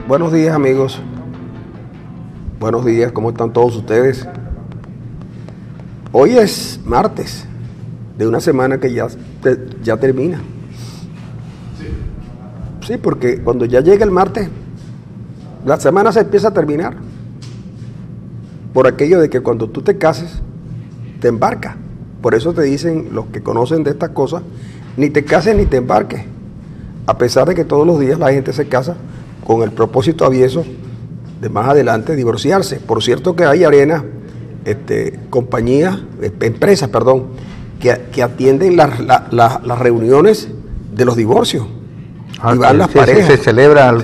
Buenos días, amigos. Buenos días, ¿cómo están todos ustedes? Hoy es martes de una semana que ya termina. Sí, porque cuando ya llega el martes, la semana se empieza a terminar. Por aquello de que cuando tú te cases, te embarcas. Por eso te dicen los que conocen de estas cosas, ni te cases ni te embarques. A pesar de que todos los días la gente se casa con el propósito avieso de más adelante divorciarse. Por cierto que hay compañías, empresas, que atienden las reuniones de los divorcios. Y van las parejas. Se celebra el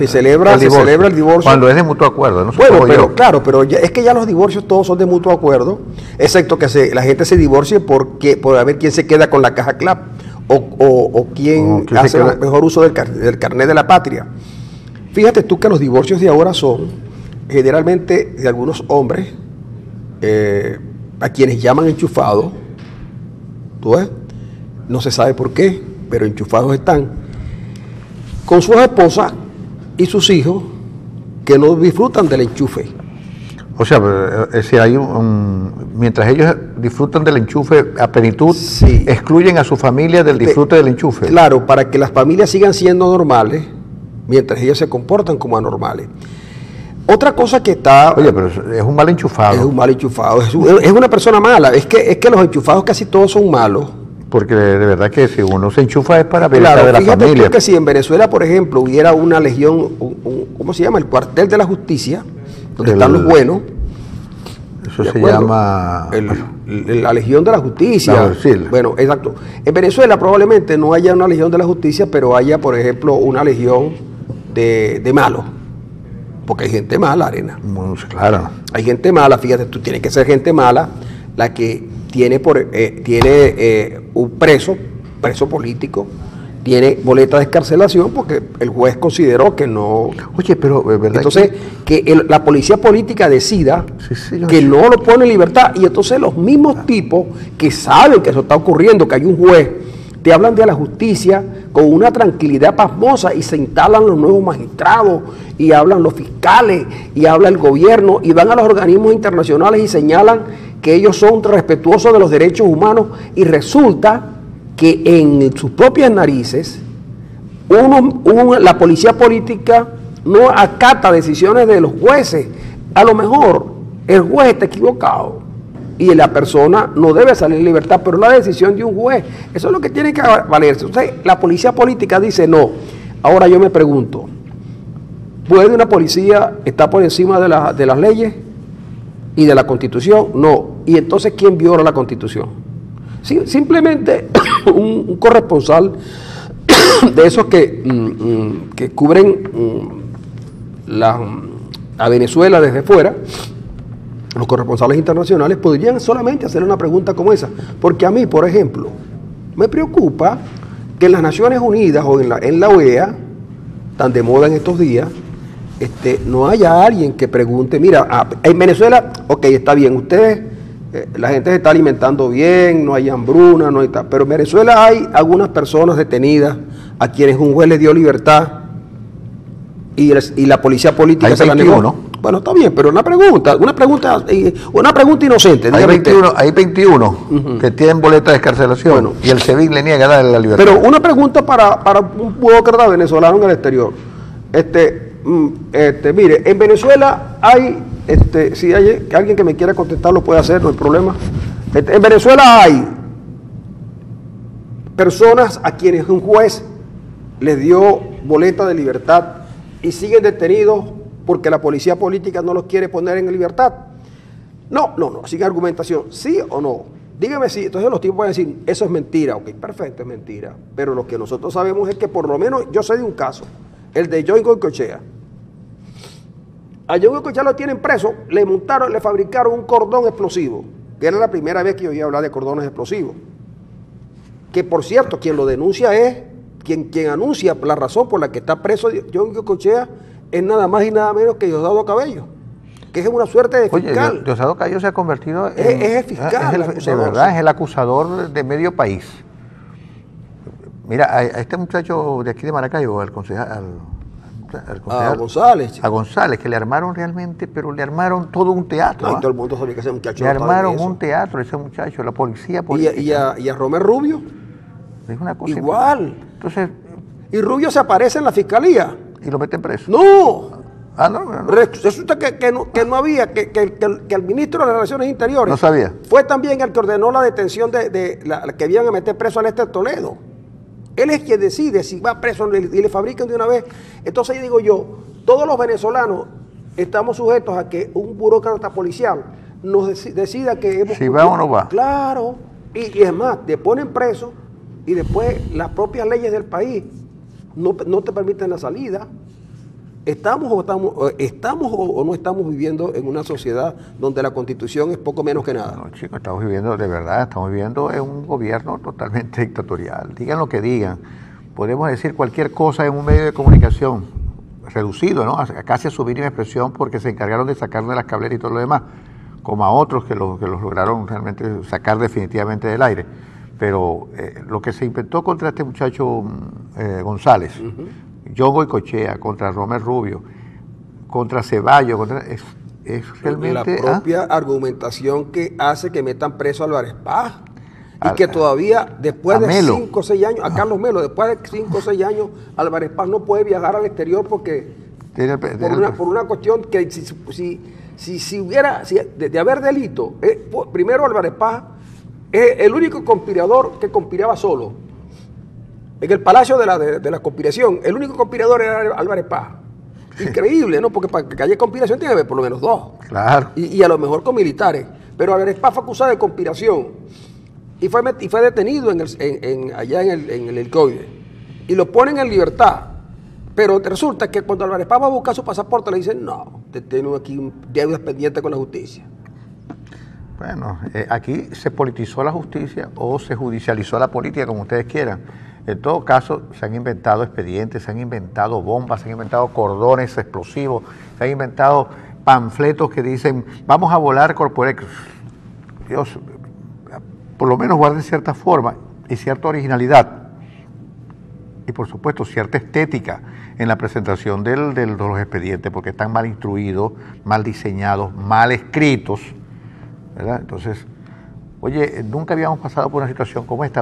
divorcio. Cuando es de mutuo acuerdo, ¿no? Bueno, pero claro, pero es que ya los divorcios todos son de mutuo acuerdo, excepto que la gente se divorcie por a ver quién se queda con la caja CLAP o quién hace el mejor uso del carnet de la patria. Fíjate tú que los divorcios de ahora son generalmente de algunos hombres a quienes llaman enchufados. ¿Tú ves? No se sabe por qué, pero enchufados están con sus esposas y sus hijos que no disfrutan del enchufe. O sea, si hay mientras ellos disfrutan del enchufe a plenitud, sí, excluyen a su familia del disfrute del enchufe. Claro, para que las familias sigan siendo normales, mientras ellos se comportan como anormales. Otra cosa que está... Oye, pero es un mal enchufado. Es un mal enchufado, es una persona mala. Es que los enchufados casi todos son malos. Porque de verdad que si uno se enchufa es para bienestar de la familia. Fíjate que si en Venezuela, por ejemplo, hubiera una legión, ¿cómo se llama? El cuartel de la justicia, donde están los buenos. Eso se llama... la legión de la justicia. Bueno, exacto. En Venezuela probablemente no haya una legión de la justicia, pero haya, por ejemplo, una legión de malos. Porque hay gente mala, Arena. Claro. Hay gente mala, fíjate, tú tienes que ser gente mala, la que tiene un preso político, tiene boleta de excarcelación porque el juez consideró que no. Oye, pero ¿verdad? Entonces, la policía política decida que no lo pone en libertad, y entonces los mismos tipos que saben que eso está ocurriendo, que hay un juez, te hablan de la justicia con una tranquilidad pasmosa y se instalan los nuevos magistrados y hablan los fiscales y habla el gobierno y van a los organismos internacionales y señalan que ellos son respetuosos de los derechos humanos, y resulta que en sus propias narices la policía política no acata decisiones de los jueces. A lo mejor el juez está equivocado y la persona no debe salir en libertad, pero es la decisión de un juez. Eso es lo que tiene que valerse. Entonces, la policía política dice no. Ahora yo me pregunto, ¿puede una policía estar por encima de las leyes y de la Constitución? No. ¿Y entonces quién viola la Constitución? Sí, simplemente un corresponsal de esos que cubren a Venezuela desde fuera, los corresponsales internacionales podrían solamente hacer una pregunta como esa. Porque a mí, por ejemplo, me preocupa que en las Naciones Unidas o en la OEA, tan de moda en estos días, no haya alguien que pregunte, mira, en Venezuela, ok, está bien, ustedes, la gente se está alimentando bien, no hay hambruna, no hay tal, pero en Venezuela hay algunas personas detenidas a quienes un juez les dio libertad y la policía política se la negó. ¿No? Bueno, está bien, pero una pregunta inocente. Hay 21 que tienen boleta de excarcelación, bueno, y el SEBIN le niega darle la libertad. Pero una pregunta para un burócrata venezolano en el exterior. Mire, en Venezuela hay, si hay alguien que me quiera contestar, lo puede hacer, no hay problema. En Venezuela hay personas a quienes un juez les dio boleta de libertad y siguen detenidos porque la policía política no los quiere poner en libertad. No, sin argumentación, ¿sí o no? Dígame si, entonces los tipos van a decir, eso es mentira. Ok, perfecto, es mentira. Pero lo que nosotros sabemos es que por lo menos, yo sé de un caso, el de Joy Goycochea. A Joy Goycochea lo tienen preso, le fabricaron un cordón explosivo, que era la primera vez que yo oía hablar de cordones explosivos. Que por cierto, quien lo denuncia es, quien anuncia la razón por la que está preso Joy Goycochea, es nada más y nada menos que Diosdado Cabello, que es una suerte de fiscal. Oye, Diosdado Cabello se ha convertido en... Es el fiscal. De verdad, es el acusador de medio país. Mira, a este muchacho de aquí de Maracaibo, al a González. A González, que le armaron realmente, pero le armaron todo un teatro. No, todo el mundo sabía que ese muchacho le armaron un teatro, ese muchacho, la policía política. ¿Y a Romero Rubio? Es una cosa igual. Entonces, y Rubio se aparece en la fiscalía. Y lo meten preso. No. No. Resulta que no había, que el ministro de las Relaciones Interiores no sabía. Fue también el que ordenó la detención de la que iban a meter preso a Lester Toledo. Él es quien decide si va preso y le fabrican de una vez. Entonces digo yo, todos los venezolanos estamos sujetos a que un burócrata policial nos decida que si va o no va. Claro. Y es más, te ponen preso y después las propias leyes del país no te permiten la salida. ¿Estamos o no estamos viviendo en una sociedad donde la Constitución es poco menos que nada? No, chicos, estamos viviendo, de verdad, estamos viviendo en un gobierno totalmente dictatorial. Digan lo que digan. Podemos decir cualquier cosa en un medio de comunicación, reducido, ¿no? Casi a su mínima expresión, porque se encargaron de sacarnos de las cableras y todo lo demás, como a otros que los lograron realmente sacar definitivamente del aire. Pero lo que se inventó contra este muchacho González, John Goycochea, contra Romero Rubio, contra Ceballos, es realmente... La propia argumentación que hace que metan preso a Álvarez Paz. Y que todavía, después de 5 o 6 años, a Carlos Melo, después de 5 o 6 años, Álvarez Paz no puede viajar al exterior porque... por una cuestión que si hubiera... de haber delito, primero Álvarez Paz es el único conspirador que conspiraba solo. En el Palacio de la Conspiración, el único conspirador era Álvarez Paz. Increíble, ¿no? Porque para que haya conspiración tiene que haber por lo menos 2. Claro. Y a lo mejor con militares. Pero Álvarez Paz fue acusado de conspiración. Y fue detenido allá en el helicoide. Y lo ponen en libertad. Pero resulta que cuando Álvarez Paz va a buscar su pasaporte, le dicen, no, te tengo aquí deudas pendientes con la justicia. Bueno, aquí se politizó la justicia o se judicializó la política, como ustedes quieran. En todo caso, se han inventado expedientes, se han inventado bombas, se han inventado cordones explosivos, se han inventado panfletos que dicen, vamos a volar corporex. Dios, por lo menos guarden cierta forma y cierta originalidad. Y por supuesto, cierta estética en la presentación de los expedientes, porque están mal instruidos, mal diseñados, mal escritos, ¿verdad? Entonces, oye, nunca habíamos pasado por una situación como esta.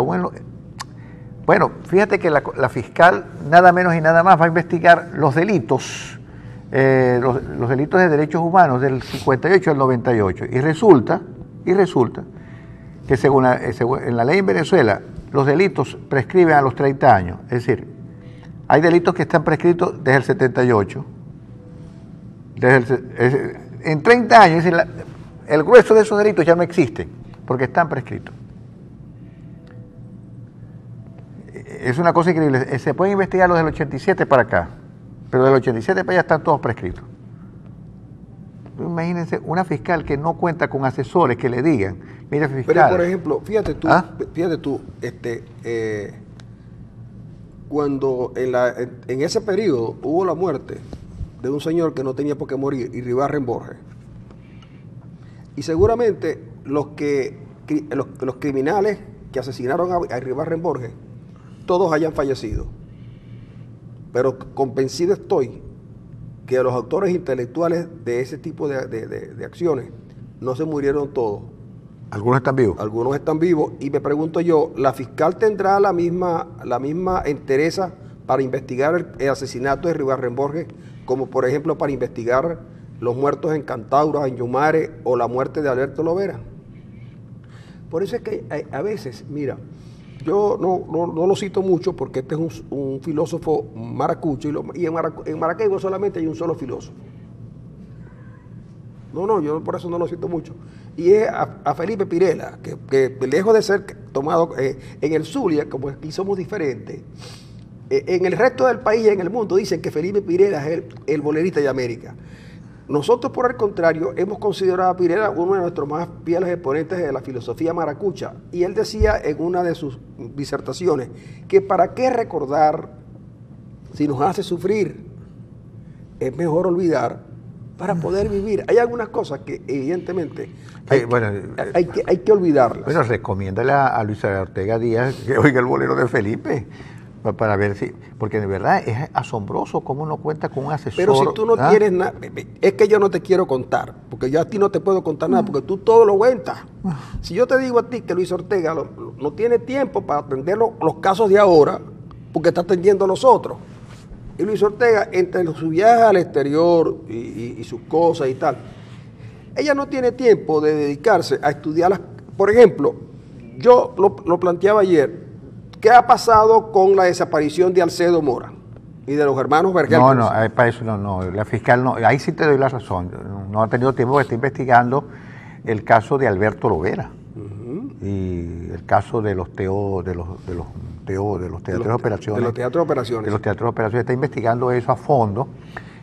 Bueno, fíjate que la fiscal nada menos y nada más va a investigar los delitos, los delitos de derechos humanos del 58 al 98. Y resulta que según en la ley en Venezuela, los delitos prescriben a los 30 años. Es decir, hay delitos que están prescritos desde el 78. En 30 años, es decir, el grueso de esos delitos ya no existen, porque están prescritos. Es una cosa increíble. Se pueden investigar los del 87 para acá, pero del 87 para allá están todos prescritos. Imagínense una fiscal que no cuenta con asesores que le digan, mira fiscal. Pero por ejemplo, fíjate tú, cuando en ese periodo hubo la muerte de un señor que no tenía por qué morir, Iribarren Borges. Y seguramente los criminales que asesinaron a Iribarren Borges, todos hayan fallecido. Pero convencido estoy que los autores intelectuales de ese tipo de acciones no se murieron todos. ¿Algunos están vivos? Algunos están vivos. Y me pregunto yo, ¿la fiscal tendrá la misma entereza para investigar el asesinato de Iribarren Borges, como por ejemplo para investigar los muertos en Cantaura, en Yumare, o la muerte de Alberto Lovera? Por eso es que a veces, mira, yo no lo cito mucho porque este es un filósofo maracucho y en Maracaibo solamente hay un solo filósofo. Yo por eso no lo cito mucho. Y es a Felipe Pirela, que lejos de ser tomado en el Zulia, como aquí somos diferentes, en el resto del país y en el mundo dicen que Felipe Pirela es el bolerista de América. Nosotros, por el contrario, hemos considerado a Pirela uno de nuestros más fieles exponentes de la filosofía maracucha. Y él decía en una de sus disertaciones que para qué recordar si nos hace sufrir, es mejor olvidar para poder vivir. Hay algunas cosas que evidentemente hay que olvidarlas. Bueno, recomiéndale a Luisa Ortega Díaz que oiga el bolero de Felipe. Para ver si, porque de verdad es asombroso cómo uno cuenta con un asesor. Pero si tú no tienes nada, es que yo no te quiero contar, porque yo a ti no te puedo contar nada, porque tú todo lo cuentas. Si yo te digo a ti que Luis Ortega no tiene tiempo para atender los casos de ahora, porque está atendiendo a los otros. Y Luis Ortega, entre su viaje al exterior y sus cosas y tal, ella no tiene tiempo de dedicarse a estudiar por ejemplo, yo lo planteaba ayer. ¿Qué ha pasado con la desaparición de Alcedo Mora y de los hermanos Vergel? No, para eso no, la fiscal no, ahí sí te doy la razón, no ha tenido tiempo, está investigando el caso de Alberto Lovera y el caso de los teatros de operaciones. De los teatros de operaciones. De los teatros de operaciones, está investigando eso a fondo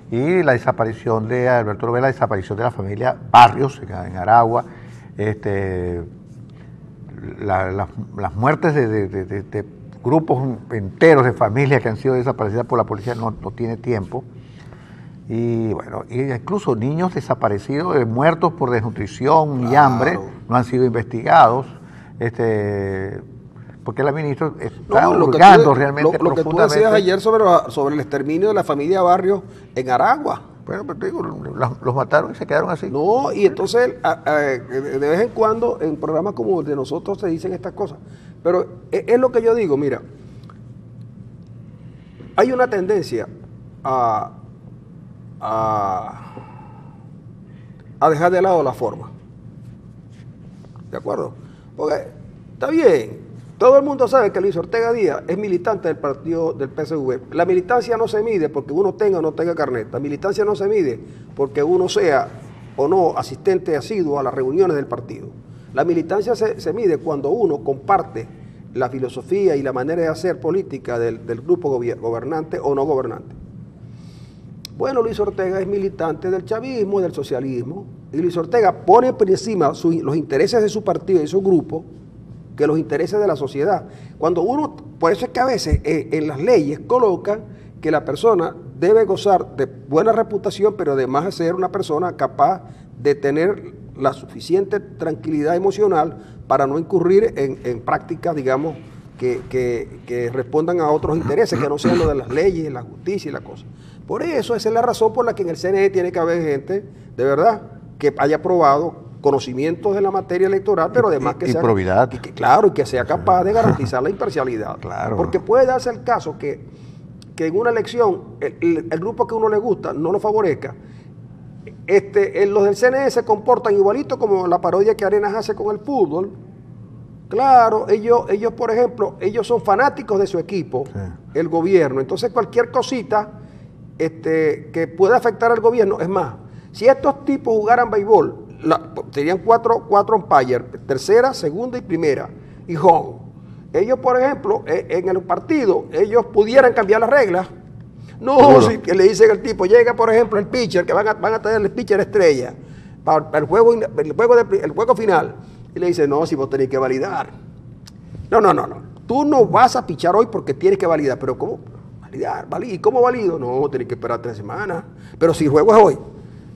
y la desaparición de Alberto Lovera, la desaparición de la familia Barrios en Aragua, las muertes de grupos enteros de familias que han sido desaparecidas por la policía no tiene tiempo. Y bueno, incluso niños desaparecidos, muertos por desnutrición y hambre, no han sido investigados, porque la ministra está hurgando realmente lo que tú decías ayer sobre el exterminio de la familia Barrios en Aragua. Bueno, pero te digo, los mataron y se quedaron así. No, y entonces de vez en cuando en programas como el de nosotros se dicen estas cosas. Pero es lo que yo digo, mira, hay una tendencia a dejar de lado la forma. ¿De acuerdo? Porque está bien, todo el mundo sabe que Luis Ortega Díaz es militante del partido del PSV. La militancia no se mide porque uno tenga o no tenga carnet. La militancia no se mide porque uno sea o no asistente asiduo a las reuniones del partido. La militancia se mide cuando uno comparte la filosofía y la manera de hacer política del grupo gobernante o no gobernante. Bueno, Luis Ortega es militante del chavismo y del socialismo, y Luis Ortega pone por encima los intereses de su partido y de su grupo que los intereses de la sociedad. Cuando uno, por eso es que a veces en las leyes colocan que la persona debe gozar de buena reputación, pero además de ser una persona capaz de tener la suficiente tranquilidad emocional para no incurrir en prácticas, digamos, que respondan a otros intereses, que no sean lo de las leyes, la justicia y la cosa. Por eso, esa es la razón por la que en el CNE tiene que haber gente, de verdad, que haya probado conocimientos de la materia electoral, pero además que sea probidad. Y que sea capaz de garantizar la imparcialidad. Claro. Porque puede darse el caso que en una elección el grupo que a uno le gusta no lo favorezca. Los del CNE se comportan igualito como la parodia que Arenas hace con el fútbol. Claro, ellos por ejemplo, ellos son fanáticos de su equipo, sí, el gobierno. Entonces cualquier cosita que pueda afectar al gobierno, es más, si estos tipos jugaran béisbol, serían cuatro umpires, tercera, segunda y primera, y home. Ellos, por ejemplo, en el partido, ellos pudieran cambiar las reglas. No, si que le dicen al tipo, llega, por ejemplo, el pitcher, que van a tener el pitcher estrella para el juego final, y le dicen, no, si vos tenés que validar. No, tú no vas a pichar hoy porque tienes que validar, pero ¿cómo? Validar. ¿Y cómo valido? No, tenés que esperar 3 semanas, pero si el juego es hoy.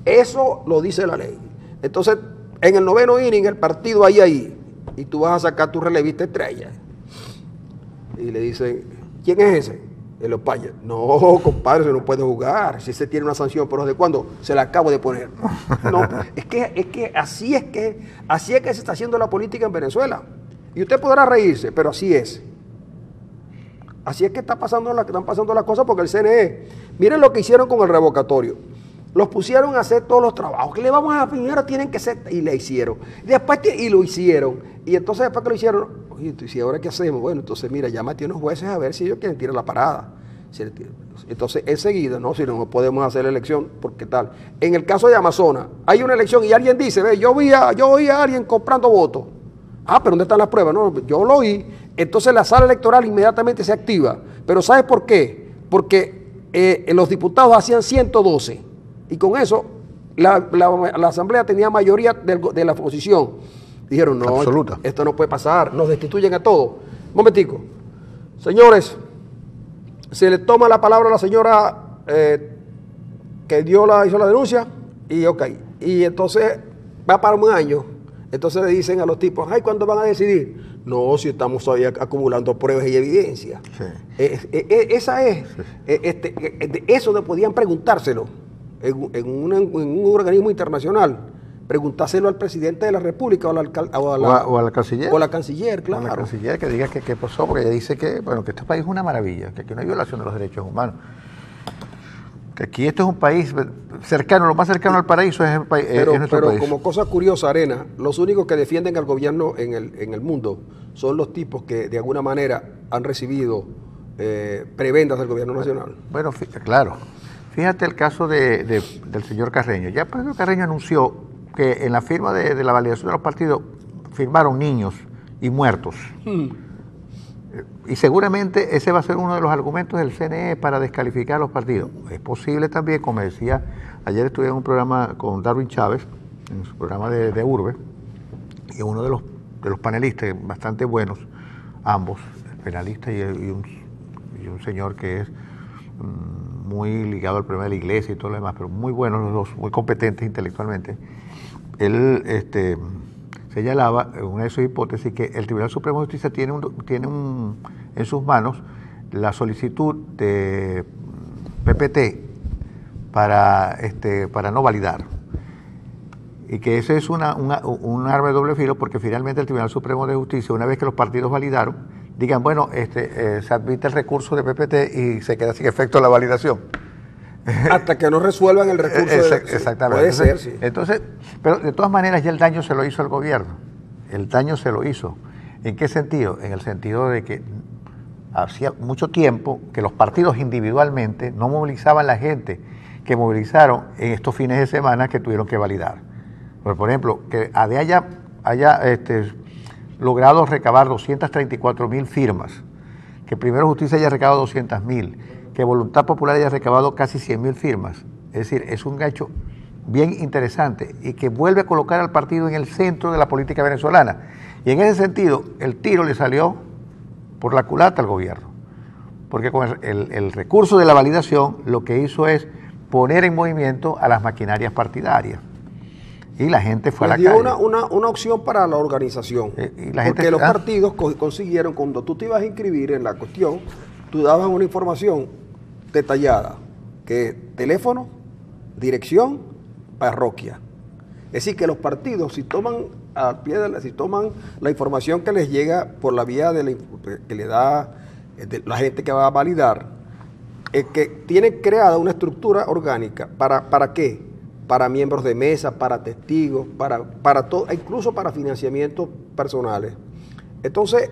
Eso lo dice la ley. Entonces, en el 9º inning, el partido ahí, y tú vas a sacar tu relevista estrella. Y le dicen, ¿quién es ese? El umpire. No, compadre, se no puede jugar. Si se tiene una sanción, pero ¿de cuándo? Se la acabo de poner. No, es que así es que se está haciendo la política en Venezuela. Y usted podrá reírse, pero así es. Así es que están pasando las cosas porque el CNE, miren lo que hicieron con el revocatorio. Los pusieron a hacer todos los trabajos. Que le vamos a primero tienen que ser, y le hicieron. Después y lo hicieron. Y entonces después que lo hicieron, oye, ¿y ahora qué hacemos? Bueno, entonces mira, llámate a unos jueces a ver si ellos quieren tirar la parada. Entonces enseguida, no, si no podemos hacer la elección, porque tal. En el caso de Amazonas, hay una elección y alguien dice, ve, yo oí a alguien comprando votos. Ah, pero ¿dónde están las pruebas? No, yo lo oí. Entonces la sala electoral inmediatamente se activa. Pero ¿sabes por qué? Porque los diputados hacían 112. Y con eso la asamblea tenía mayoría de la oposición. Dijeron, no, absoluta, esto no puede pasar, nos destituyen a todos. Un momentico. Señores, se le toma la palabra a la señora que hizo la denuncia y ok. Y entonces va para un año. Entonces le dicen a los tipos, ay, ¿cuándo van a decidir? No, si estamos todavía acumulando pruebas y evidencia. Sí. Esa es, eso de podían preguntárselo en un organismo internacional, preguntárselo al presidente de la República o al canciller. O a la canciller, claro. O a la canciller que diga qué pasó, porque ella dice que, bueno, que este país es una maravilla, que aquí no hay violación de los derechos humanos. Que aquí esto es un país cercano, lo más cercano al paraíso es, es nuestro país. Como cosa curiosa, Arena, los únicos que defienden al gobierno en el mundo son los tipos que de alguna manera han recibido prebendas del gobierno nacional. Bueno, claro. Fíjate el caso del señor Carreño. Ya Pedro Carreño anunció que en la firma de la validación de los partidos firmaron niños y muertos. Y seguramente ese va a ser uno de los argumentos del CNE para descalificar a los partidos. Es posible también, como decía, ayer estuve en un programa con Darwin Chávez, en su programa de Urbe, y uno de los panelistas, bastante buenos, ambos, el penalista y un señor que es muy ligado al problema de la iglesia y todo lo demás, pero muy buenos los dos, muy competentes intelectualmente. Él señalaba en una de sus hipótesis que el Tribunal Supremo de Justicia tiene en sus manos la solicitud de PPT para no validar, y que ese es un arma de doble filo, porque finalmente el Tribunal Supremo de Justicia, una vez que los partidos validaron, digan, bueno, se admite el recurso de PPT y se queda sin efecto la validación. Hasta que no resuelvan el recurso. Exactamente. Puede ser, sí. Entonces, pero de todas maneras ya el daño se lo hizo el gobierno. El daño se lo hizo. ¿En qué sentido? En el sentido de que hacía mucho tiempo que los partidos individualmente no movilizaban la gente que movilizaron en estos fines de semana que tuvieron que validar. Por ejemplo, que haya logrado recabar 234.000 firmas, que Primero Justicia haya recabado 200.000, que Voluntad Popular haya recabado casi 100.000 firmas. Es decir, es un hecho bien interesante y que vuelve a colocar al partido en el centro de la política venezolana. Y en ese sentido, el tiro le salió por la culata al gobierno, porque con el recurso de la validación lo que hizo es poner en movimiento a las maquinarias partidarias. Y la gente fue a la calle. Dio una opción para la organización. Porque los partidos consiguieron, cuando tú te ibas a inscribir en la cuestión, tú dabas una información detallada, que teléfono, dirección, parroquia. Es decir, que los partidos, si toman la información que les llega por la vía que le da la gente que va a validar, que tienen creada una estructura orgánica. ¿Para qué? Para miembros de mesa, para testigos, para todo, incluso para financiamientos personales. Entonces,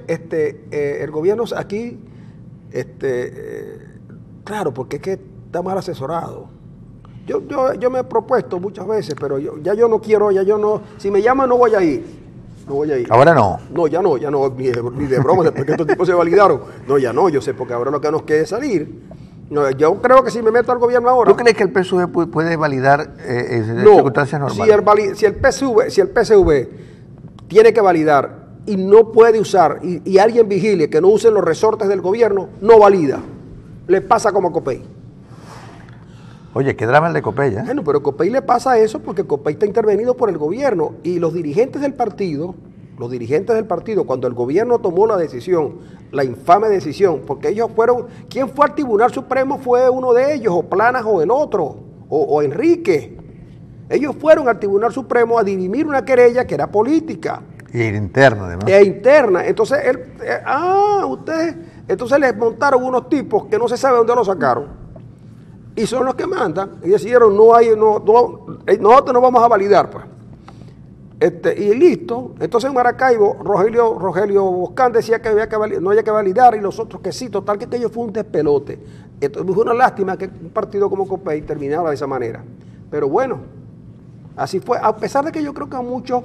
el gobierno aquí, claro, porque es que está mal asesorado. Yo me he propuesto muchas veces, pero yo no quiero, si me llaman no voy a ir. No voy a ir. Ahora no. No, ya no, ni de broma, después que estos tipos se validaron. No, ya no, yo sé, porque ahora lo que nos queda es salir. No, yo creo que si me meto al gobierno ahora... ¿Tú crees que el PSV puede validar en no, circunstancias normales? Si el PSV tiene que validar y no puede usar, y alguien vigile que no usen los resortes del gobierno, no valida. Le pasa como a Copey. Oye, qué drama el de Copey, ¿eh? Bueno, pero a Copey le pasa eso porque Copey está intervenido por el gobierno, y los dirigentes del partido, cuando el gobierno tomó la decisión, la infame decisión, porque ellos fueron, ¿quién fue al Tribunal Supremo? Fue uno de ellos, o Planas o el otro, o Enrique. Ellos fueron al Tribunal Supremo a dirimir una querella que era política. Y interna, además. Interna. Entonces, entonces les montaron unos tipos que no se sabe dónde lo sacaron. Y son los que mandan. Y decidieron, nosotros no vamos a validar, pues. Y listo. Entonces en Maracaibo, Rogelio Boscán decía que no había que validar, y los otros que sí, total que aquello fue un despelote. Entonces fue una lástima que un partido como Copey terminara de esa manera. Pero bueno, así fue. A pesar de que yo creo que a muchos,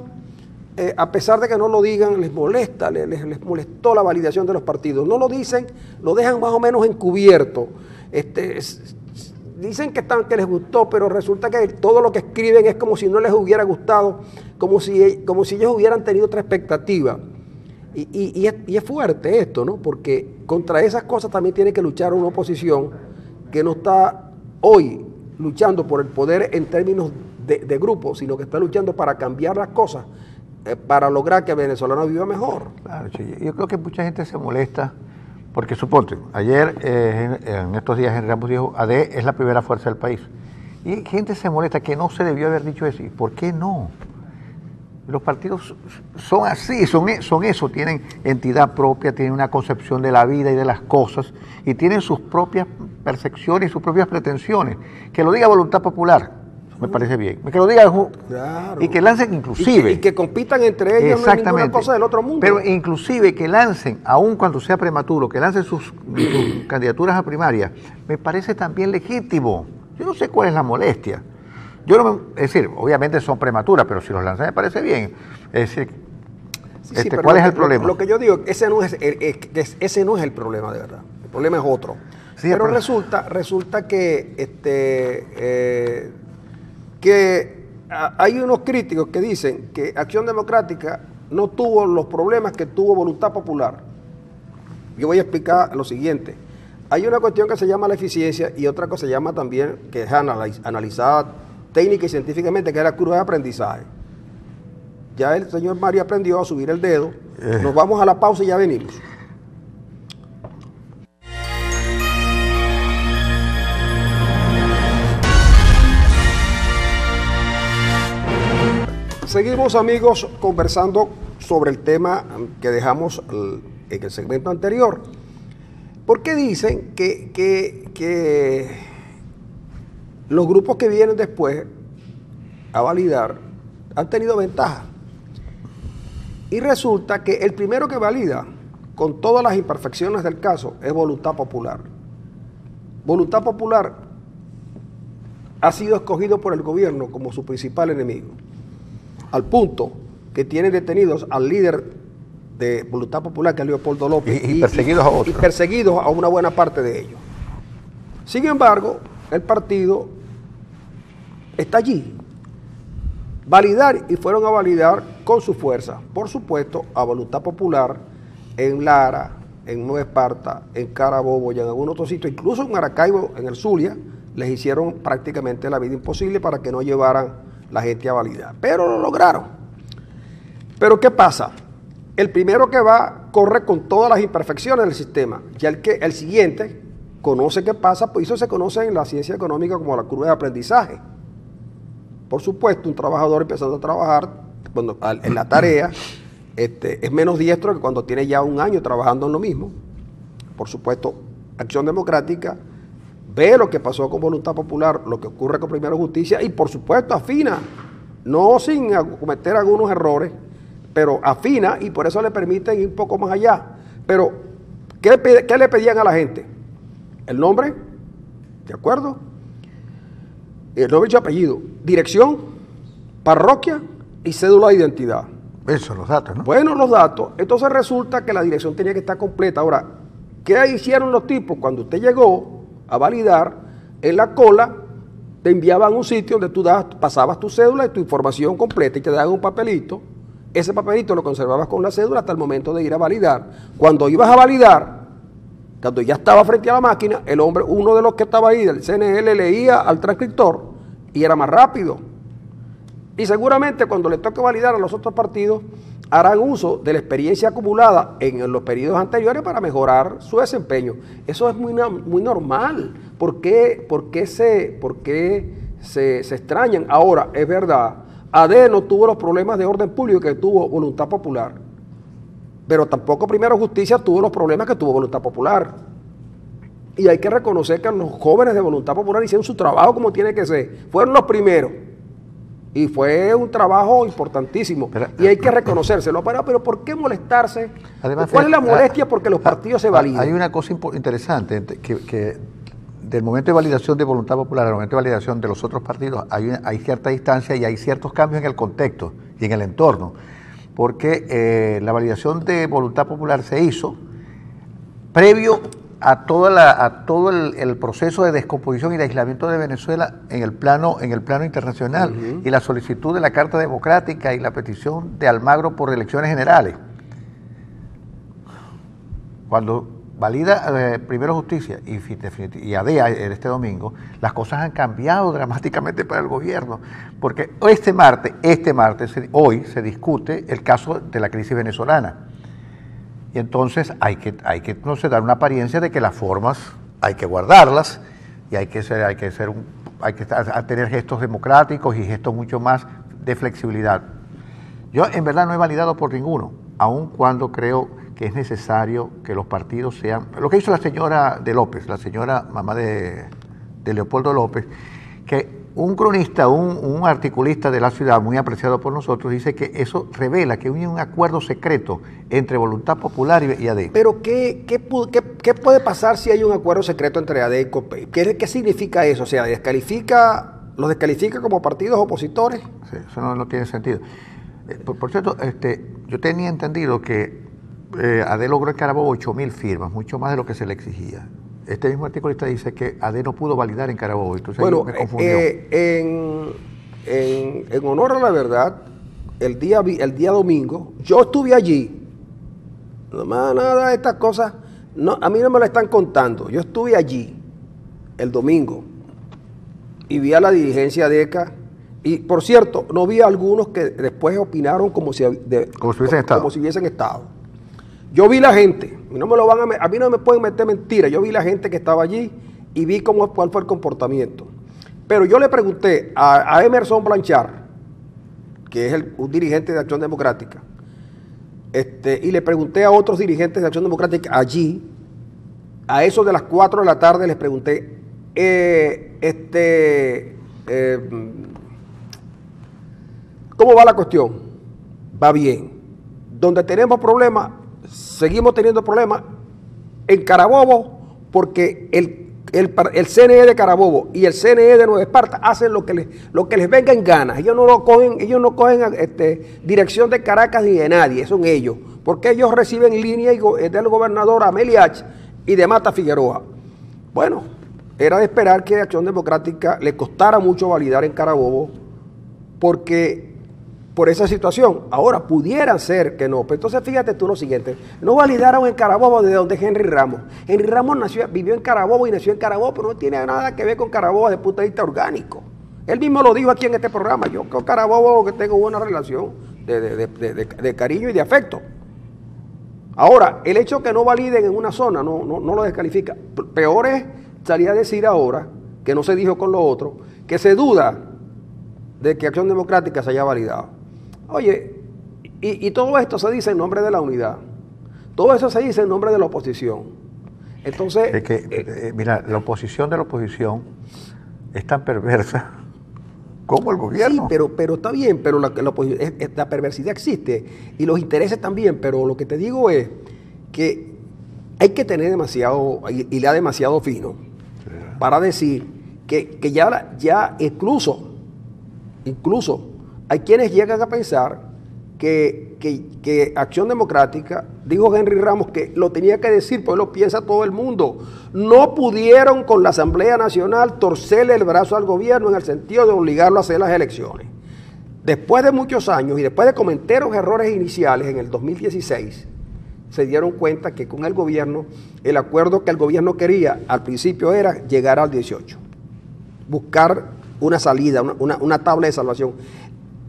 a pesar de que no lo digan, les molesta, les molestó la validación de los partidos. No lo dicen, lo dejan más o menos encubierto. Dicen que les gustó, pero resulta que todo lo que escriben es como si no les hubiera gustado, como si ellos hubieran tenido otra expectativa. Y es fuerte esto, ¿no? Porque contra esas cosas también tiene que luchar una oposición que no está hoy luchando por el poder en términos de grupo, sino que está luchando para cambiar las cosas para lograr que el venezolano viva mejor. Claro, yo creo que mucha gente se molesta, porque suponte, ayer, en estos días, Henry Ramos dijo, AD es la primera fuerza del país. Y gente se molesta que no se debió haber dicho eso. ¿Y por qué no? Los partidos son así, son eso, tienen entidad propia, tienen una concepción de la vida y de las cosas, y tienen sus propias percepciones y sus propias pretensiones. Que lo diga Voluntad Popular, me parece bien. Que lo diga claro. Y que lancen inclusive. Y que compitan entre ellos, no es ninguna cosa del otro mundo. Pero inclusive que lancen, aun cuando sea prematuro, que lancen sus candidaturas a primaria, me parece también legítimo. Yo no sé cuál es la molestia. Es decir, obviamente son prematuras, pero si los lanzan me parece bien. Es decir, ¿cuál es el problema? Lo que yo digo, ese no es el problema de verdad. El problema es otro. Sí, pero resulta que hay unos críticos que dicen que Acción Democrática no tuvo los problemas que tuvo Voluntad Popular. Yo voy a explicar lo siguiente. Hay una cuestión que se llama la eficiencia y otra cosa se llama también, que es analizada técnica y científicamente, que es la curva de aprendizaje. Ya el señor Mario aprendió a subir el dedo. Nos vamos a la pausa y ya venimos. Seguimos, amigos, conversando sobre el tema que dejamos en el segmento anterior. ¿Por qué dicen que los grupos que vienen después a validar han tenido ventaja? Y resulta que el primero que valida, con todas las imperfecciones del caso, es Voluntad Popular. Voluntad Popular ha sido escogido por el gobierno como su principal enemigo, al punto que tiene detenidos al líder de Voluntad Popular, que es Leopoldo López, y perseguidos a otros. Y perseguidos a una buena parte de ellos. Sin embargo, el partido está allí. Validar, y fueron a validar con su fuerza, por supuesto, a Voluntad Popular, en Lara, en Nueva Esparta, en Carabobo y en algún otro sitio, incluso en Maracaibo, en el Zulia, les hicieron prácticamente la vida imposible para que no llevaran la gente a validar. Pero lo lograron. Pero ¿qué pasa? El primero que va corre con todas las imperfecciones del sistema. Ya el siguiente conoce qué pasa, pues eso se conoce en la ciencia económica como la curva de aprendizaje. Por supuesto, un trabajador empezando a trabajar en la tarea es menos diestro que cuando tiene ya un año trabajando en lo mismo. Por supuesto, Acción Democrática ve lo que pasó con Voluntad Popular, lo que ocurre con Primero Justicia y por supuesto afina, no sin cometer algunos errores, pero afina y por eso le permiten ir un poco más allá. Pero, ¿qué le pedían a la gente? El nombre, ¿de acuerdo? El nombre y su apellido, dirección, parroquia y cédula de identidad. Esos son los datos, ¿no? Bueno, los datos. Entonces resulta que la dirección tenía que estar completa. Ahora, ¿qué hicieron los tipos? Cuando usted llegó a validar, en la cola te enviaban a un sitio donde tú pasabas tu cédula y tu información completa y te daban un papelito. Ese papelito lo conservabas con la cédula hasta el momento de ir a validar. Cuando ibas a validar, cuando ya estaba frente a la máquina, el hombre, uno de los que estaba ahí del CNL, leía al transcriptor y era más rápido. Y seguramente cuando le toque validar a los otros partidos, harán uso de la experiencia acumulada en los periodos anteriores para mejorar su desempeño. Eso es muy normal. ¿Por qué se extrañan? Ahora, es verdad, AD no tuvo los problemas de orden público que tuvo Voluntad Popular, pero tampoco Primero Justicia tuvo los problemas que tuvo Voluntad Popular. Y hay que reconocer que los jóvenes de Voluntad Popular hicieron su trabajo como tiene que ser. Fueron los primeros. Y fue un trabajo importantísimo. Y hay que reconocérselo. Pero ¿por qué molestarse? Además, ¿cuál es la molestia porque los partidos se validan? Hay una cosa interesante, que del momento de validación de Voluntad Popular al momento de validación de los otros partidos hay cierta distancia y hay ciertos cambios en el contexto y en el entorno. Porque la validación de Voluntad Popular se hizo previo a todo el proceso de descomposición y de aislamiento de Venezuela en el plano internacional, y la solicitud de la Carta Democrática y la petición de Almagro por elecciones generales. Cuando valida primero justicia y ADEA este domingo, las cosas han cambiado dramáticamente para el gobierno, porque hoy se discute el caso de la crisis venezolana. Y entonces hay que no sé, dar una apariencia de que las formas hay que guardarlas y hay que tener gestos democráticos y gestos mucho más de flexibilidad. Yo en verdad no he validado por ninguno, aun cuando creo que es necesario que los partidos sean... Lo que hizo la señora de López, la señora mamá de Leopoldo López, que un cronista, un articulista de la ciudad muy apreciado por nosotros, dice que eso revela que hay un acuerdo secreto entre Voluntad Popular y AD. Pero ¿qué puede pasar si hay un acuerdo secreto entre AD y COPEI? ¿Qué significa eso? O sea, ¿los descalifica como partidos opositores? Sí, eso no tiene sentido. Por cierto, yo tenía entendido que AD logró en Carabobo 8.000 firmas, mucho más de lo que se le exigía. Este mismo articulista dice que AD no pudo validar en Carabobo, entonces bueno, me confundió. En honor a la verdad, el día domingo, yo estuve allí, nada de estas cosas, a mí no me lo están contando, yo estuve allí el domingo y vi a la dirigencia de ECA, y por cierto, no vi a algunos que después opinaron como si hubiesen estado. Yo vi la gente, a mí no me pueden meter mentiras, yo vi la gente que estaba allí y vi cuál fue el comportamiento. Pero yo le pregunté a Emerson Blanchard, que es un dirigente de Acción Democrática, y le pregunté a otros dirigentes de Acción Democrática allí, a eso de las 4 de la tarde les pregunté, ¿cómo va la cuestión? Va bien. Donde tenemos problemas, seguimos teniendo problemas en Carabobo, porque el CNE de Carabobo y el CNE de Nueva Esparta hacen lo que les venga en ganas. Ellos no cogen dirección de Caracas ni de nadie, son ellos, porque ellos reciben línea del gobernador Ameliach y de Mata Figueroa. Bueno, era de esperar que Acción Democrática le costara mucho validar en Carabobo, porque por esa situación. Ahora, pudieran ser que no. Pero entonces fíjate tú lo siguiente, no validaron en Carabobo de donde es Henry Ramos. Henry Ramos vivió en Carabobo y nació en Carabobo, pero no tiene nada que ver con Carabobo desde el punto de vista orgánico. Él mismo lo dijo aquí en este programa, yo con Carabobo que tengo buena relación de cariño y de afecto. Ahora, el hecho que no validen en una zona no lo descalifica. Peor es salir a decir ahora, que no se dijo con lo otro, que se duda de que Acción Democrática se haya validado. Oye, y todo esto se dice en nombre de la unidad. Todo eso se dice en nombre de la oposición. Entonces... Es que, mira, la oposición de la oposición es tan perversa como el gobierno. Sí, pero está bien, pero la perversidad existe y los intereses también, pero lo que te digo es que hay que tener demasiado, hilar demasiado fino para decir que ya incluso hay quienes llegan a pensar que Acción Democrática, dijo Henry Ramos que lo tenía que decir, pues lo piensa todo el mundo. No pudieron con la Asamblea Nacional torcerle el brazo al gobierno en el sentido de obligarlo a hacer las elecciones. Después de muchos años y después de cometer los errores iniciales en el 2016, se dieron cuenta que con el gobierno, el acuerdo que el gobierno quería al principio era llegar al 18, buscar una salida, una tabla de salvación,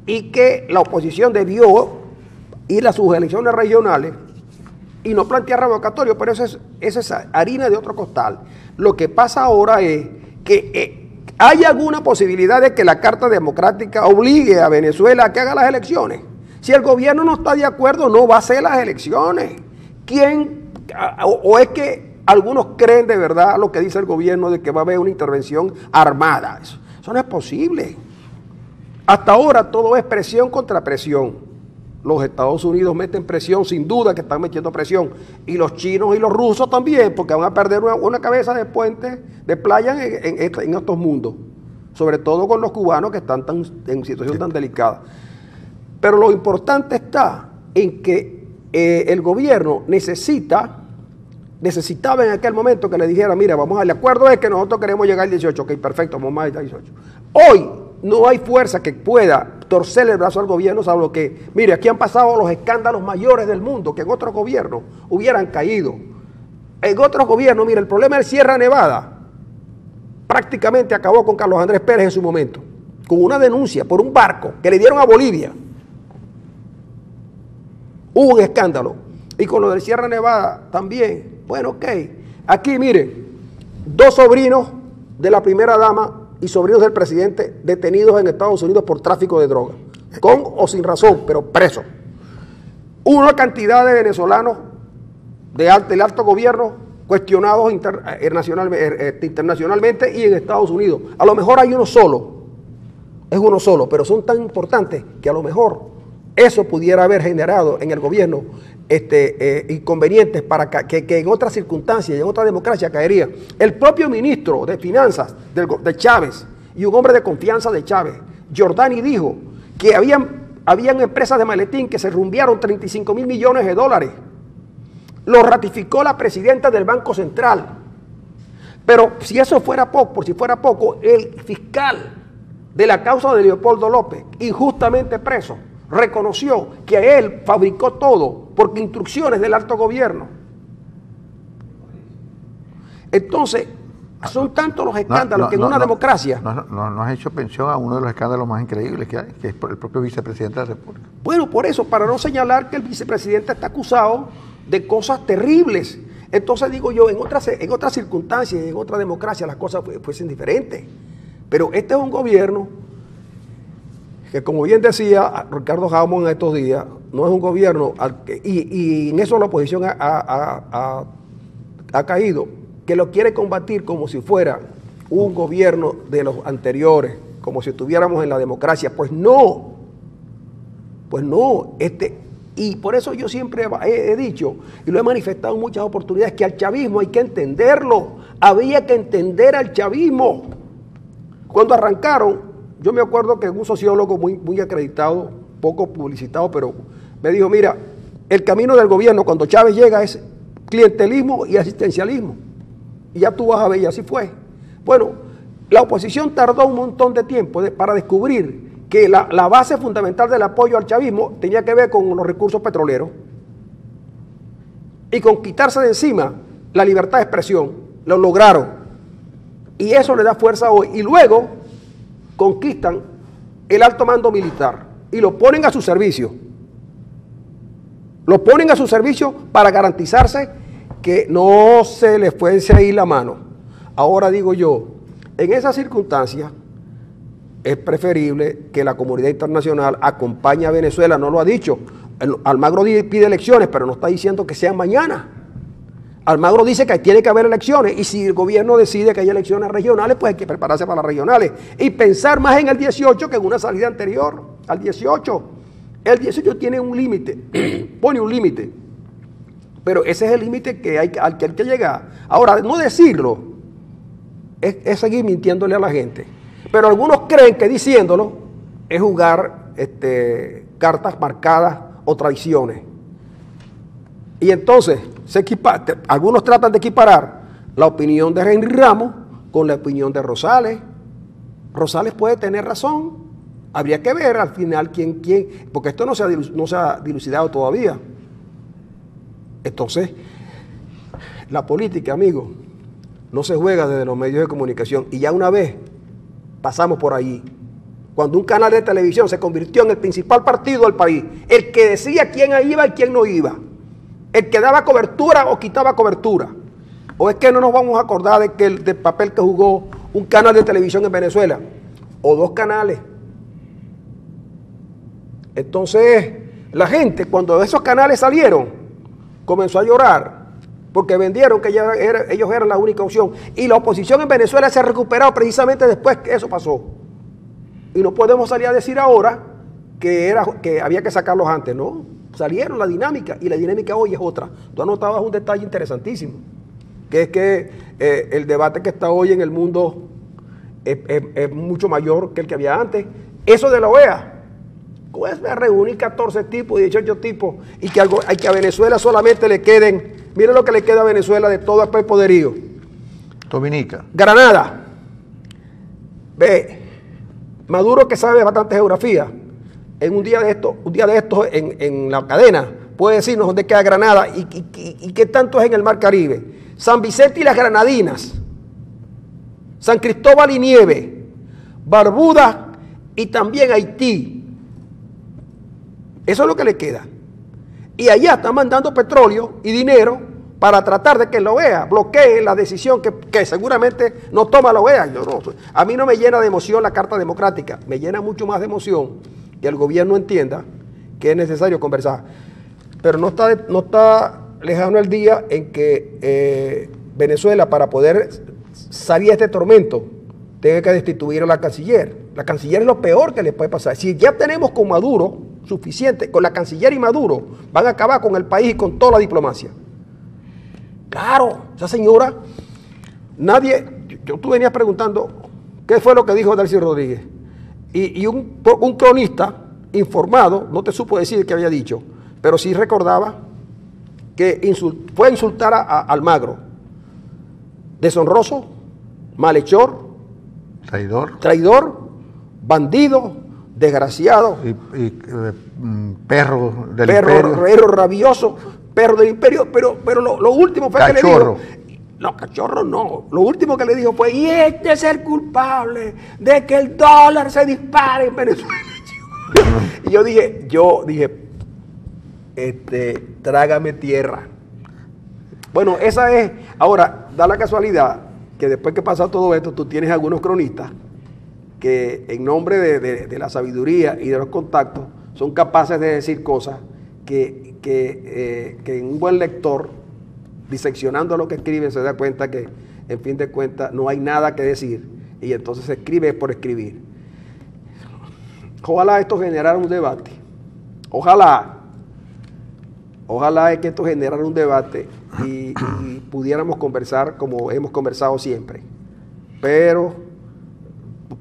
y que la oposición debió ir a sus elecciones regionales y no plantear revocatorio, pero esa es harina de otro costal. Lo que pasa ahora es que hay alguna posibilidad de que la Carta Democrática obligue a Venezuela a que haga las elecciones. Si el gobierno no está de acuerdo, no va a hacer las elecciones. ¿O es que algunos creen de verdad lo que dice el gobierno de que va a haber una intervención armada? Eso no es posible. Hasta ahora todo es presión contra presión. Los Estados Unidos meten presión, sin duda que están metiendo presión. Y los chinos y los rusos también, porque van a perder una cabeza de puente, de playa en estos mundos. Sobre todo con los cubanos que están en situación tan delicada. Pero lo importante está en que el gobierno necesitaba en aquel momento que le dijera, mira, vamos al acuerdo es que nosotros queremos llegar al 18, ok, perfecto, vamos al 18. Hoy no hay fuerza que pueda torcerle el brazo al gobierno, salvo que, mire, aquí han pasado los escándalos mayores del mundo que en otros gobiernos hubieran caído En otros gobiernos, mira, el problema del Sierra Nevada prácticamente acabó con Carlos Andrés Pérez en su momento, con una denuncia por un barco que le dieron a Bolivia. Hubo un escándalo. Y con lo del Sierra Nevada también. Bueno, ok. Aquí, mire, 2 sobrinos de la primera dama y sobrinos del presidente detenidos en Estados Unidos por tráfico de drogas, con o sin razón, pero presos. Una cantidad de venezolanos del alto gobierno cuestionados internacionalmente y en Estados Unidos. A lo mejor hay uno solo, es uno solo, pero son tan importantes que a lo mejor eso pudiera haber generado en el gobierno inconvenientes para que en otras circunstancias y en otra democracia caería. El propio ministro de Finanzas de Chávez y un hombre de confianza de Chávez, Giordani, dijo que habían empresas de maletín que se rumbearon 35.000 millones de dólares. Lo ratificó la presidenta del Banco Central. Pero si eso fuera poco, por si fuera poco, el fiscal de la causa de Leopoldo López, injustamente preso, reconoció que él fabricó todo por instrucciones del alto gobierno. Entonces, son tantos los escándalos que en una democracia... No has hecho mención a uno de los escándalos más increíbles que hay, que es por el propio vicepresidente de la República. Bueno, por eso, para no señalar que el vicepresidente está acusado de cosas terribles. Entonces digo yo, en otras circunstancias, en otra democracia las cosas fuesen diferentes. Pero este es un gobierno que, como bien decía Ricardo Jaume en estos días, no es un gobierno, y en eso la oposición ha caído, que lo quiere combatir como si fuera un gobierno de los anteriores, como si estuviéramos en la democracia. Pues no, y por eso yo siempre he dicho, y lo he manifestado en muchas oportunidades, que al chavismo hay que entenderlo, había que entender al chavismo. Cuando arrancaron, yo me acuerdo que un sociólogo muy acreditado, poco publicitado, pero me dijo, mira, el camino del gobierno cuando Chávez llega es clientelismo y asistencialismo. Y ya tú vas a ver, y así fue. Bueno, la oposición tardó un montón de tiempo para descubrir que la base fundamental del apoyo al chavismo tenía que ver con los recursos petroleros y con quitarse de encima la libertad de expresión. Lo lograron. Y eso le da fuerza hoy. Y luego conquistan el alto mando militar y lo ponen a su servicio. Lo ponen a su servicio para garantizarse que no se les fuese a ir la mano. Ahora digo yo, en esas circunstancias es preferible que la comunidad internacional acompañe a Venezuela. No lo ha dicho. Almagro pide elecciones, pero no está diciendo que sean mañana. Almagro dice que tiene que haber elecciones, y si el gobierno decide que hay elecciones regionales, pues hay que prepararse para las regionales y pensar más en el 18 que en una salida anterior al 18. El 18 tiene un límite, pone un límite, pero ese es el límite al que hay que llegar. Ahora, no decirlo es seguir mintiéndole a la gente, pero algunos creen que diciéndolo es jugar cartas marcadas o traiciones. Y entonces algunos tratan de equiparar la opinión de Henry Ramos con la opinión de Rosales. Rosales puede tener razón. Habría que ver al final quién, porque esto no se ha dilucidado todavía. Entonces, la política, amigos, no se juega desde los medios de comunicación. Y ya una vez pasamos por ahí, cuando un canal de televisión se convirtió en el principal partido del país, el que decía quién iba y quién no iba, el que daba cobertura o quitaba cobertura. ¿O es que no nos vamos a acordar del papel que jugó un canal de televisión en Venezuela? O 2 canales. Entonces, la gente, cuando esos canales salieron, comenzó a llorar, porque vendieron que ellos eran la única opción. Y la oposición en Venezuela se ha recuperado precisamente después que eso pasó. Y no podemos salir a decir ahora que había que sacarlos antes, ¿no? Salieron la dinámica, y la dinámica hoy es otra. Tú anotabas un detalle interesantísimo, que es que el debate que está hoy en el mundo es mucho mayor que el que había antes. Eso de la OEA, pues reunir 14 tipos, 18 tipos, y que a Venezuela solamente le queden, miren lo que le queda a Venezuela de todo el poderío. Dominica. Granada. Ve, Maduro, que sabe bastante geografía, en un día de estos en la cadena, puede decirnos dónde queda Granada y qué tanto es en el Mar Caribe. San Vicente y las Granadinas, San Cristóbal y Nieves, Barbuda y también Haití. Eso es lo que le queda. Y allá están mandando petróleo y dinero para tratar de que la OEA bloquee la decisión que seguramente no toma la OEA. A mí no me llena de emoción la Carta Democrática, me llena mucho más de emoción que el gobierno entienda que es necesario conversar. Pero no está lejano el día en que Venezuela, para poder salir de este tormento, tenga que destituir a la canciller. La canciller es lo peor que le puede pasar. Si ya tenemos con Maduro suficiente, con la canciller y Maduro, van a acabar con el país y con toda la diplomacia. Claro, esa señora, tú venías preguntando qué fue lo que dijo Delcy Rodríguez. Y un cronista informado no te supo decir qué había dicho, pero sí recordaba que fue a insultar a Almagro. Deshonroso, malhechor, traidor, bandido, desgraciado, perro rabioso, perro del imperio, pero lo último fue cachorro. Que le dijo, no, cachorro no, lo último que le dijo fue, y este es el culpable de que el dólar se dispare en Venezuela. Y yo dije, trágame tierra. Bueno, esa es, ahora, da la casualidad que después que pasa todo esto, tú tienes algunos cronistas que en nombre de la sabiduría y de los contactos son capaces de decir cosas que un buen lector, diseccionando lo que escribe, se da cuenta que, en fin de cuentas, no hay nada que decir, y entonces se escribe por escribir. Ojalá esto generara un debate. Ojalá es que esto generara un debate y pudiéramos conversar como hemos conversado siempre. Pero,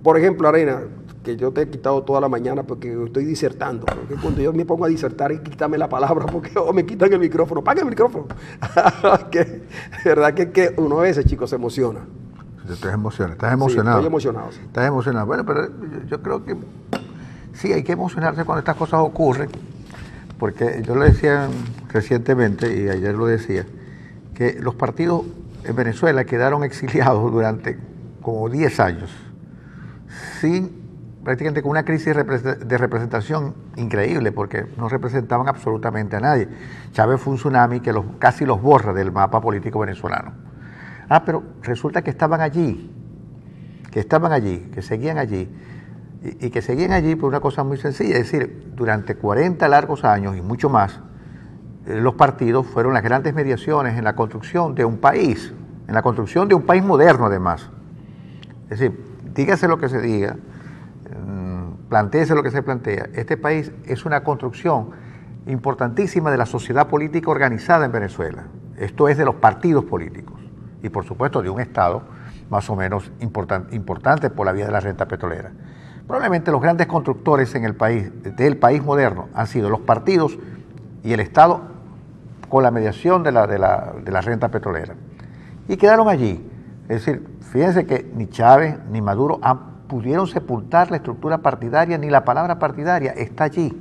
por ejemplo, Arena, que yo te he quitado toda la mañana porque estoy disertando. Porque cuando yo me pongo a disertar y quítame la palabra porque me quitan el micrófono. ¡Paga el micrófono! De verdad que uno a veces, chicos, se emociona. Estás emocionado. Sí, estoy emocionado. Sí. Estás emocionado. Bueno, pero yo creo que sí, hay que emocionarse cuando estas cosas ocurren, porque yo lo decía recientemente, y ayer lo decía, que los partidos en Venezuela quedaron exiliados durante como 10 años, prácticamente con una crisis de representación increíble, porque no representaban absolutamente a nadie. Chávez fue un tsunami que casi los borra del mapa político venezolano. Pero resulta que estaban allí, que seguían allí, y que seguían allí por una cosa muy sencilla, es decir, durante 40 largos años y mucho más, los partidos fueron las grandes mediaciones en la construcción de un país, moderno además. Es decir, dígase lo que se diga, plantéese lo que se plantea, este país es una construcción importantísima de la sociedad política organizada en Venezuela. Esto es de los partidos políticos y por supuesto de un Estado más o menos importante por la vía de la renta petrolera. Probablemente los grandes constructores del país moderno han sido los partidos y el Estado con la mediación de la renta petrolera. Y quedaron allí. Es decir, fíjense que ni Chávez ni Maduro pudieron sepultar la estructura partidaria, ni la palabra partidaria, está allí.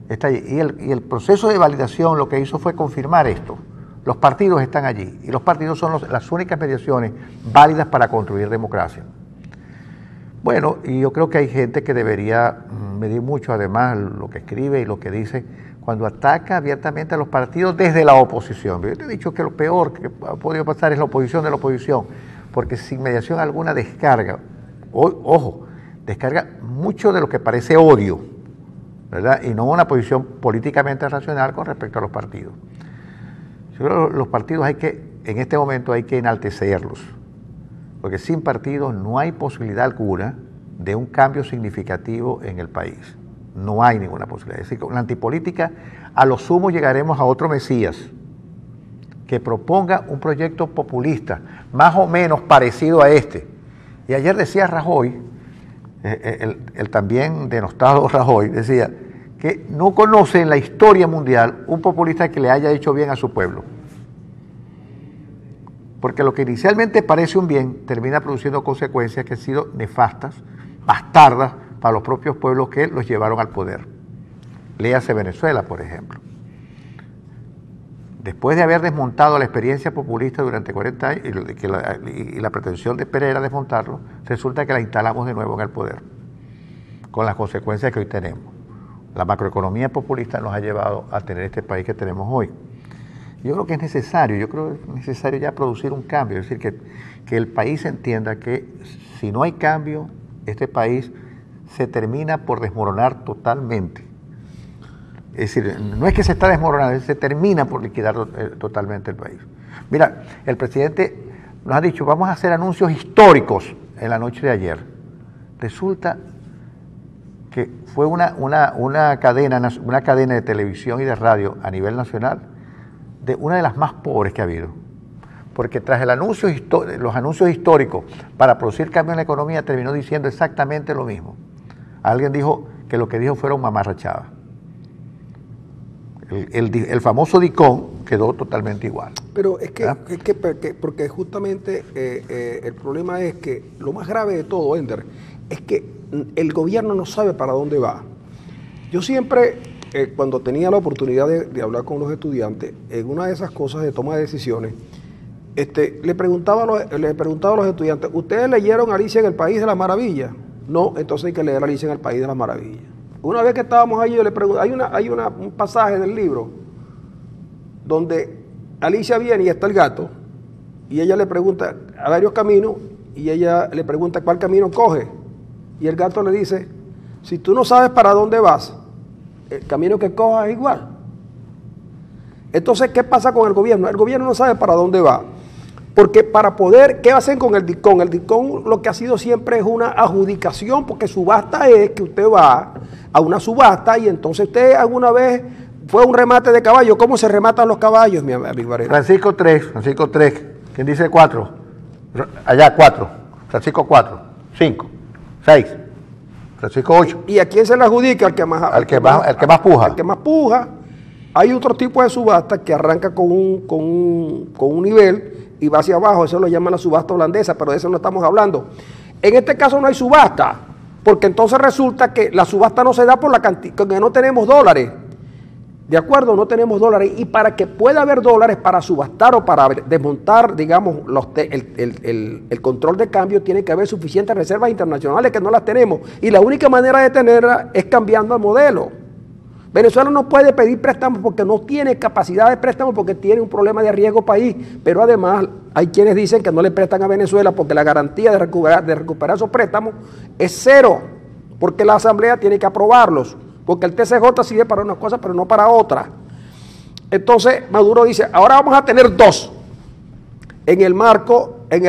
Y el proceso de validación lo que hizo fue confirmar esto. Los partidos están allí y los partidos son las únicas mediaciones válidas para construir democracia. Bueno, y yo creo que hay gente que debería medir mucho, además, lo que escribe y lo que dice, cuando ataca abiertamente a los partidos desde la oposición. Yo te he dicho que lo peor que ha podido pasar es la oposición de la oposición, porque sin mediación alguna descarga mucho de lo que parece odio, ¿verdad? Y no una posición políticamente racional con respecto a los partidos. Yo creo que los partidos en este momento hay que enaltecerlos, porque sin partidos no hay posibilidad alguna de un cambio significativo en el país. No hay ninguna posibilidad. Es decir, con la antipolítica, a lo sumo llegaremos a otro Mesías que proponga un proyecto populista, más o menos parecido a este. Y ayer decía Rajoy, el también denostado Rajoy, decía que no conoce en la historia mundial un populista que le haya hecho bien a su pueblo. Porque lo que inicialmente parece un bien termina produciendo consecuencias que han sido nefastas, bastardas para los propios pueblos que los llevaron al poder. Léase Venezuela, por ejemplo. después de haber desmontado la experiencia populista durante 40 años y la pretensión de Pérez era desmontarlo, resulta que la instalamos de nuevo en el poder, con las consecuencias que hoy tenemos. La macroeconomía populista nos ha llevado a tener este país que tenemos hoy. Yo creo que es necesario ya producir un cambio, es decir, que el país entienda que si no hay cambio, este país se termina por desmoronar totalmente. Es decir, no es que se está desmoronando, se termina por liquidar totalmente el país. Mira, el presidente nos ha dicho, vamos a hacer anuncios históricos en la noche de ayer. Resulta que fue una cadena de televisión y de radio a nivel nacional de una de las más pobres que ha habido. Porque tras los anuncios históricos para producir cambio en la economía, terminó diciendo exactamente lo mismo. Alguien dijo que lo que dijo fueron mamarrachadas. El famoso DICOM quedó totalmente igual. Pero porque justamente el problema es que lo más grave de todo, Ender, es que el gobierno no sabe para dónde va. Yo siempre, cuando tenía la oportunidad de hablar con los estudiantes, en una de esas cosas de toma de decisiones, le preguntaba a los estudiantes, ¿ustedes leyeron Alicia en el País de las Maravillas? No, entonces hay que leer Alicia en el País de las Maravillas. Una vez que estábamos allí, yo le pregunto, hay un pasaje del libro donde Alicia viene y está el gato, y ella le pregunta a varios caminos, y ella le pregunta cuál camino coge, y el gato le dice, si tú no sabes para dónde vas, el camino que cojas es igual. Entonces, ¿qué pasa con el gobierno? El gobierno no sabe para dónde va. Porque para poder, ¿qué hacen con el DICOM? El DICOM lo que ha sido siempre es una adjudicación, porque subasta es que usted va a una subasta y entonces usted alguna vez fue un remate de caballo. ¿Cómo se rematan los caballos, mi amigo Varela? Francisco 3. ¿Quién dice 4? Allá 4. Francisco 4. 5. 6. Francisco 8. ¿Y a quién se le adjudica? Al que más puja. Al que más puja. Hay otro tipo de subasta que arranca con un nivel y va hacia abajo, eso lo llaman la subasta holandesa, pero de eso no estamos hablando. En este caso no hay subasta, porque entonces resulta que la subasta no se da por la cantidad, que no tenemos dólares. ¿De acuerdo? No tenemos dólares. Y para que pueda haber dólares para subastar o para desmontar, digamos, el control de cambio, tiene que haber suficientes reservas internacionales que no las tenemos. Y la única manera de tenerlas es cambiando el modelo. Venezuela no puede pedir préstamos porque no tiene capacidad de préstamo, porque tiene un problema de riesgo país, pero además hay quienes dicen que no le prestan a Venezuela porque la garantía de recuperar esos préstamos es cero, porque la Asamblea tiene que aprobarlos, porque el TCJ sirve para una cosa pero no para otra. Entonces Maduro dice, ahora vamos a tener dos, en el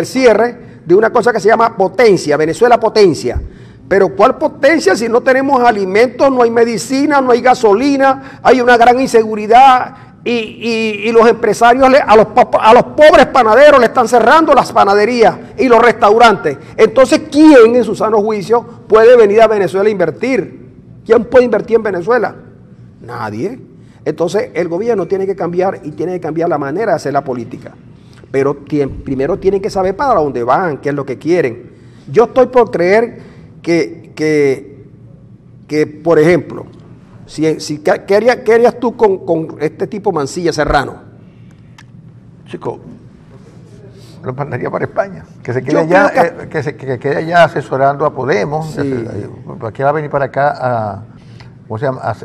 cierre de una cosa que se llama potencia, Venezuela potencia. Pero ¿cuál potencia si no tenemos alimentos, no hay medicina, no hay gasolina, hay una gran inseguridad y los empresarios a los pobres panaderos le están cerrando las panaderías y los restaurantes? Entonces, ¿quién en su sano juicio puede venir a Venezuela a invertir? ¿Quién puede invertir en Venezuela? Nadie. Entonces, el gobierno tiene que cambiar y tiene que cambiar la manera de hacer la política. Pero primero tienen que saber para dónde van, qué es lo que quieren. Yo estoy por creer que por ejemplo, ¿qué harías tú con este tipo Mancilla, Serrano? Chico, lo mandaría para España, que se quede allá, que quede allá asesorando a Podemos, sí. Que va a venir para acá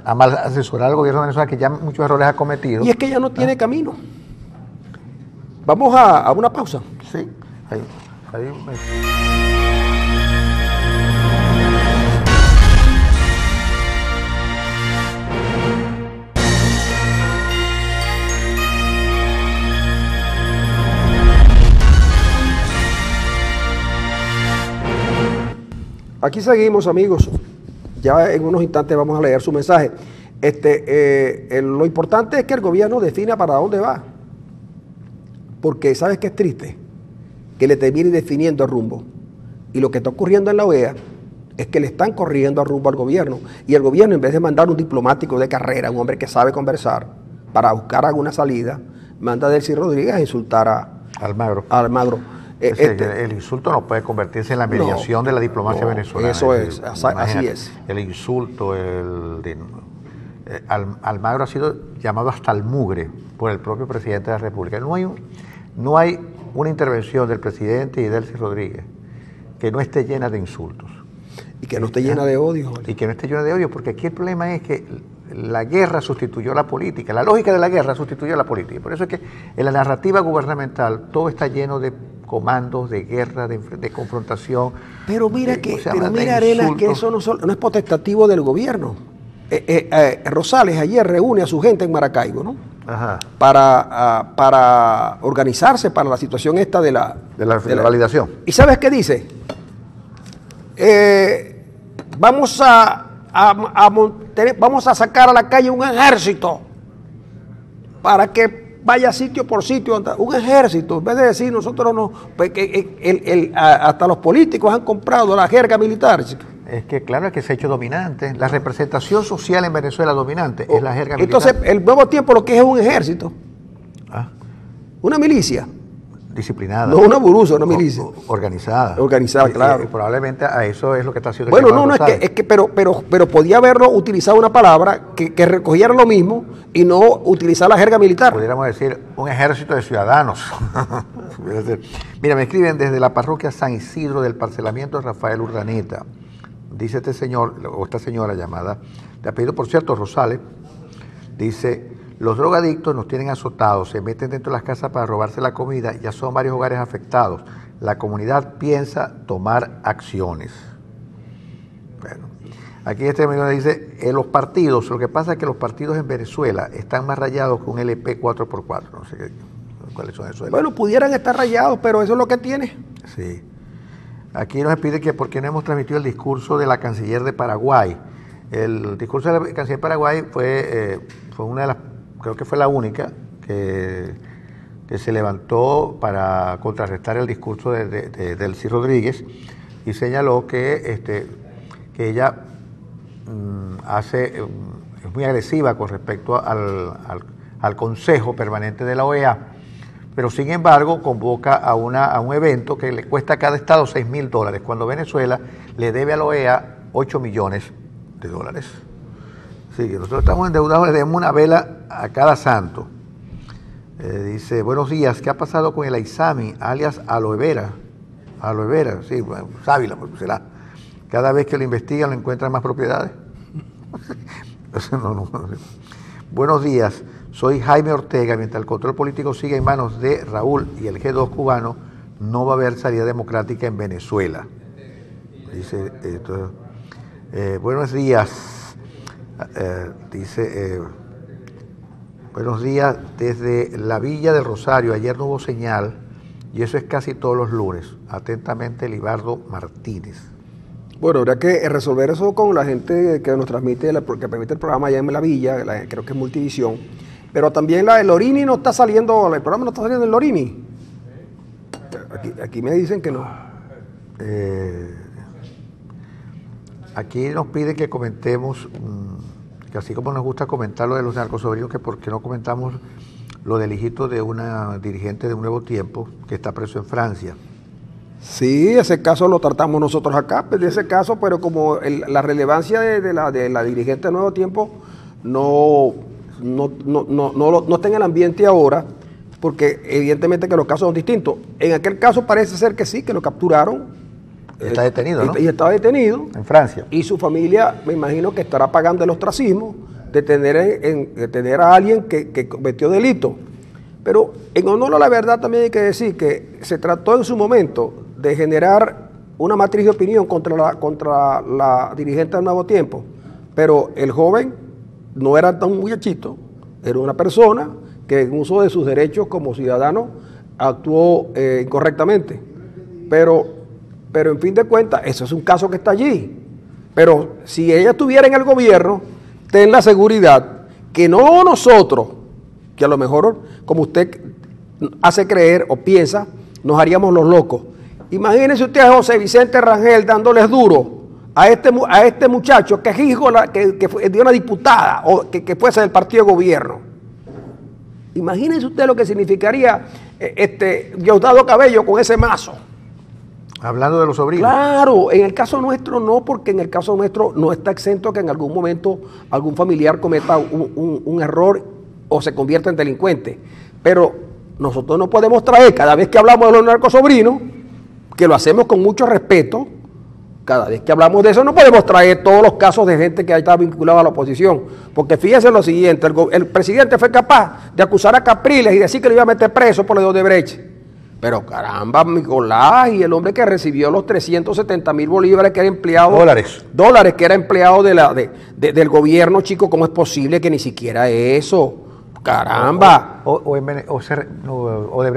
a mal asesorar al gobierno de Venezuela, que ya muchos errores ha cometido. Y es que ya no tiene camino. Vamos a una pausa. Sí, ahí. Aquí seguimos, amigos. Ya en unos instantes vamos a leer su mensaje. Lo importante es que el gobierno defina para dónde va. Porque ¿sabes qué es triste? Que le termine definiendo el rumbo. Y lo que está ocurriendo en la OEA es que le están corriendo el rumbo al gobierno. Y el gobierno, en vez de mandar un diplomático de carrera, un hombre que sabe conversar, para buscar alguna salida, manda a Delcy Rodríguez a insultar a Almagro. El insulto no puede convertirse en la mediación de la diplomacia venezolana. Eso es, así es. El insulto, Almagro ha sido llamado hasta el mugre por el propio presidente de la República. No hay una intervención del presidente y Delcy Rodríguez que no esté llena de insultos. Y que no esté llena de odio. Y que no esté llena de odio, porque aquí el problema es que la guerra sustituyó a la política, la lógica de la guerra sustituyó a la política. Por eso es que en la narrativa gubernamental todo está lleno de comandos, de guerra, de confrontación. Pero mira, Arenas, que eso no es potestativo del gobierno. Rosales ayer reúne a su gente en Maracaibo, ¿no? Ajá. Para organizarse para la situación esta de la validación. ¿Y sabes qué dice? Vamos a sacar a la calle un ejército para que vaya sitio por sitio, un ejército, en vez de decir nosotros no, pues hasta los políticos han comprado la jerga militar. Es que claro, es que se ha hecho dominante. La representación social en Venezuela dominante es la jerga militar. Entonces, el Nuevo Tiempo lo que es un ejército, una milicia. Disciplinada. No una buruza, una milicia. Organizada. Organizada, claro. Y probablemente a eso es lo que está haciendo. Bueno, pero podía haberlo utilizado una palabra que recogiera lo mismo y no utilizar la jerga militar. Pudiéramos decir un ejército de ciudadanos. Mira, me escriben desde la parroquia San Isidro del parcelamiento de Rafael Urdaneta. Dice este señor, o esta señora llamada, de apellido por cierto Rosales, dice: los drogadictos nos tienen azotados, se meten dentro de las casas para robarse la comida, ya son varios hogares afectados. La comunidad piensa tomar acciones. Bueno, aquí este amigo dice, los partidos, lo que pasa es que los partidos en Venezuela están más rayados que un LP 4x4, no sé cuáles son esos. Bueno, pudieran estar rayados, pero eso es lo que tiene. Sí. Aquí nos pide que por qué no hemos transmitido el discurso de la canciller de Paraguay. El discurso de la canciller de Paraguay fue una de las, creo que fue la única que se levantó para contrarrestar el discurso de Delcy Rodríguez y señaló que ella es muy agresiva con respecto al Consejo Permanente de la OEA, pero sin embargo convoca a un evento que le cuesta a cada estado $6.000, cuando Venezuela le debe a la OEA $8 millones. Sí, nosotros estamos endeudados, le debemos una vela a cada santo. Dice, buenos días, ¿qué ha pasado con el Aizami, alias Aloe Vera? Aloe Vera, sí, bueno, sábila, pues será. Cada vez que lo investigan lo encuentran más propiedades. No. Buenos días, soy Jaime Ortega. Mientras el control político siga en manos de Raúl y el G2 cubano, no va a haber salida democrática en Venezuela. Dice esto. Buenos días, dice, buenos días desde la Villa del Rosario. Ayer no hubo señal y eso es casi todos los lunes. Atentamente, Libardo Martínez. Bueno, habrá que resolver eso con la gente que nos transmite, que permite el programa allá en la Villa, creo que es Multivisión. Pero también el Lorini no está saliendo, el programa no está saliendo en Lorini. Aquí me dicen que no. Aquí nos piden que comentemos, que así como nos gusta comentar lo de los narcosobrinos, que por qué no comentamos lo del hijito de una dirigente de Un Nuevo Tiempo que está preso en Francia. Sí, ese caso lo tratamos nosotros acá, de ese caso, pero como la relevancia de la dirigente de Nuevo Tiempo no está en el ambiente ahora, porque evidentemente que los casos son distintos. En aquel caso parece ser que sí, que lo capturaron. Está detenido, ¿no? Y estaba detenido. En Francia. Y su familia, me imagino que estará pagando el ostracismo de tener a alguien que cometió delito. Pero en honor a la verdad también hay que decir que se trató en su momento de generar una matriz de opinión contra la dirigente del Nuevo Tiempo. Pero el joven no era tan muchachito, era una persona que en uso de sus derechos como ciudadano actuó incorrectamente. Pero en fin de cuentas, eso es un caso que está allí. Pero si ella estuviera en el gobierno, ten la seguridad que no nosotros, que a lo mejor, como usted hace creer o piensa, nos haríamos los locos. Imagínese usted a José Vicente Rangel dándoles duro a este muchacho que es hijo de una diputada o que fuese del partido de gobierno. Imagínese usted lo que significaría Diosdado Cabello con ese mazo. Hablando de los sobrinos. Claro, en el caso nuestro no, porque en el caso nuestro no está exento que en algún momento algún familiar cometa un error o se convierta en delincuente. Pero nosotros no podemos traer, cada vez que hablamos de los narcosobrinos, que lo hacemos con mucho respeto, cada vez que hablamos de eso no podemos traer todos los casos de gente que está vinculada a la oposición. Porque fíjense lo siguiente, el presidente fue capaz de acusar a Capriles y decir que lo iba a meter preso por lo de Odebrecht. Pero caramba, Nicolás, y el hombre que recibió los 370,000 bolívares que era empleado... Dólares que era empleado del gobierno, chico, ¿cómo es posible que ni siquiera eso? Caramba. Odebrecht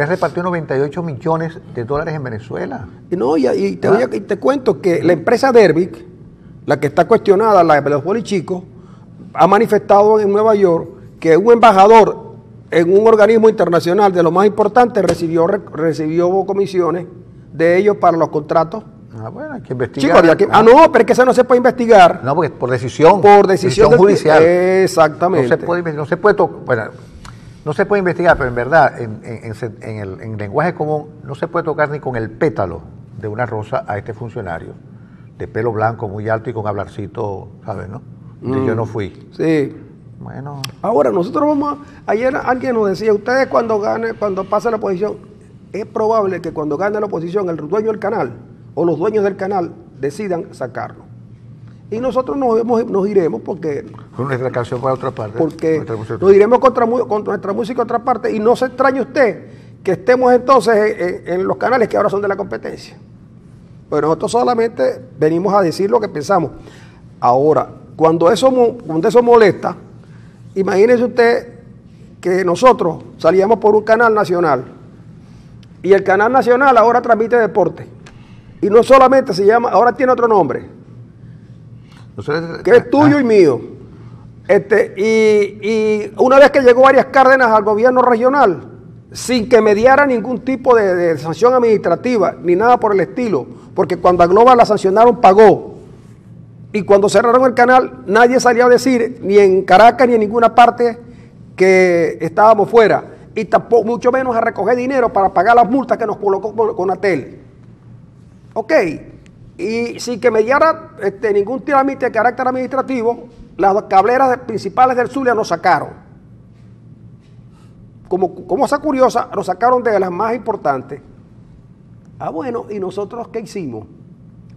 repartió 98 millones de dólares en Venezuela. No, y te cuento que la empresa Derbic, la que está cuestionada, la de los bolichicos, ha manifestado en Nueva York que un embajador en un organismo internacional de lo más importante recibió comisiones de ellos para los contratos. Bueno, hay que investigar. Chico, no, pero es que eso no se puede investigar. No, porque por decisión. Por decisión judicial. Exactamente. No se puede investigar, pero en verdad, en lenguaje común, no se puede tocar ni con el pétalo de una rosa a este funcionario, de pelo blanco, muy alto y con hablarcito, ¿sabes, no? Yo no fui. Sí. Bueno. Ahora, nosotros ayer alguien nos decía, ustedes cuando pase la oposición, es probable que cuando gane la oposición, el dueño del canal o los dueños del canal decidan sacarlo. Y nosotros nos iremos porque... Con nuestra canción para otra parte. Porque nos iremos contra nuestra música a otra parte y no se extrañe usted que estemos entonces en los canales que ahora son de la competencia. Pero nosotros solamente venimos a decir lo que pensamos. Ahora, cuando eso molesta, imagínese usted que nosotros salíamos por un canal nacional y el canal nacional ahora transmite deporte. Y no solamente se llama, ahora tiene otro nombre, que es tuyo y mío. Y una vez que llegó Arias Cárdenas al gobierno regional, sin que mediara ningún tipo de sanción administrativa, ni nada por el estilo, porque cuando a Global la sancionaron pagó. Y cuando cerraron el canal, nadie salió a decir, ni en Caracas ni en ninguna parte, que estábamos fuera. Y tampoco, mucho menos a recoger dinero para pagar las multas que nos colocó Conatel. Ok. Y sin que mediara ningún trámite de carácter administrativo, las cableras principales del Zulia nos sacaron. Como cosa curiosa, nos sacaron de las más importantes. Bueno, ¿y nosotros qué hicimos?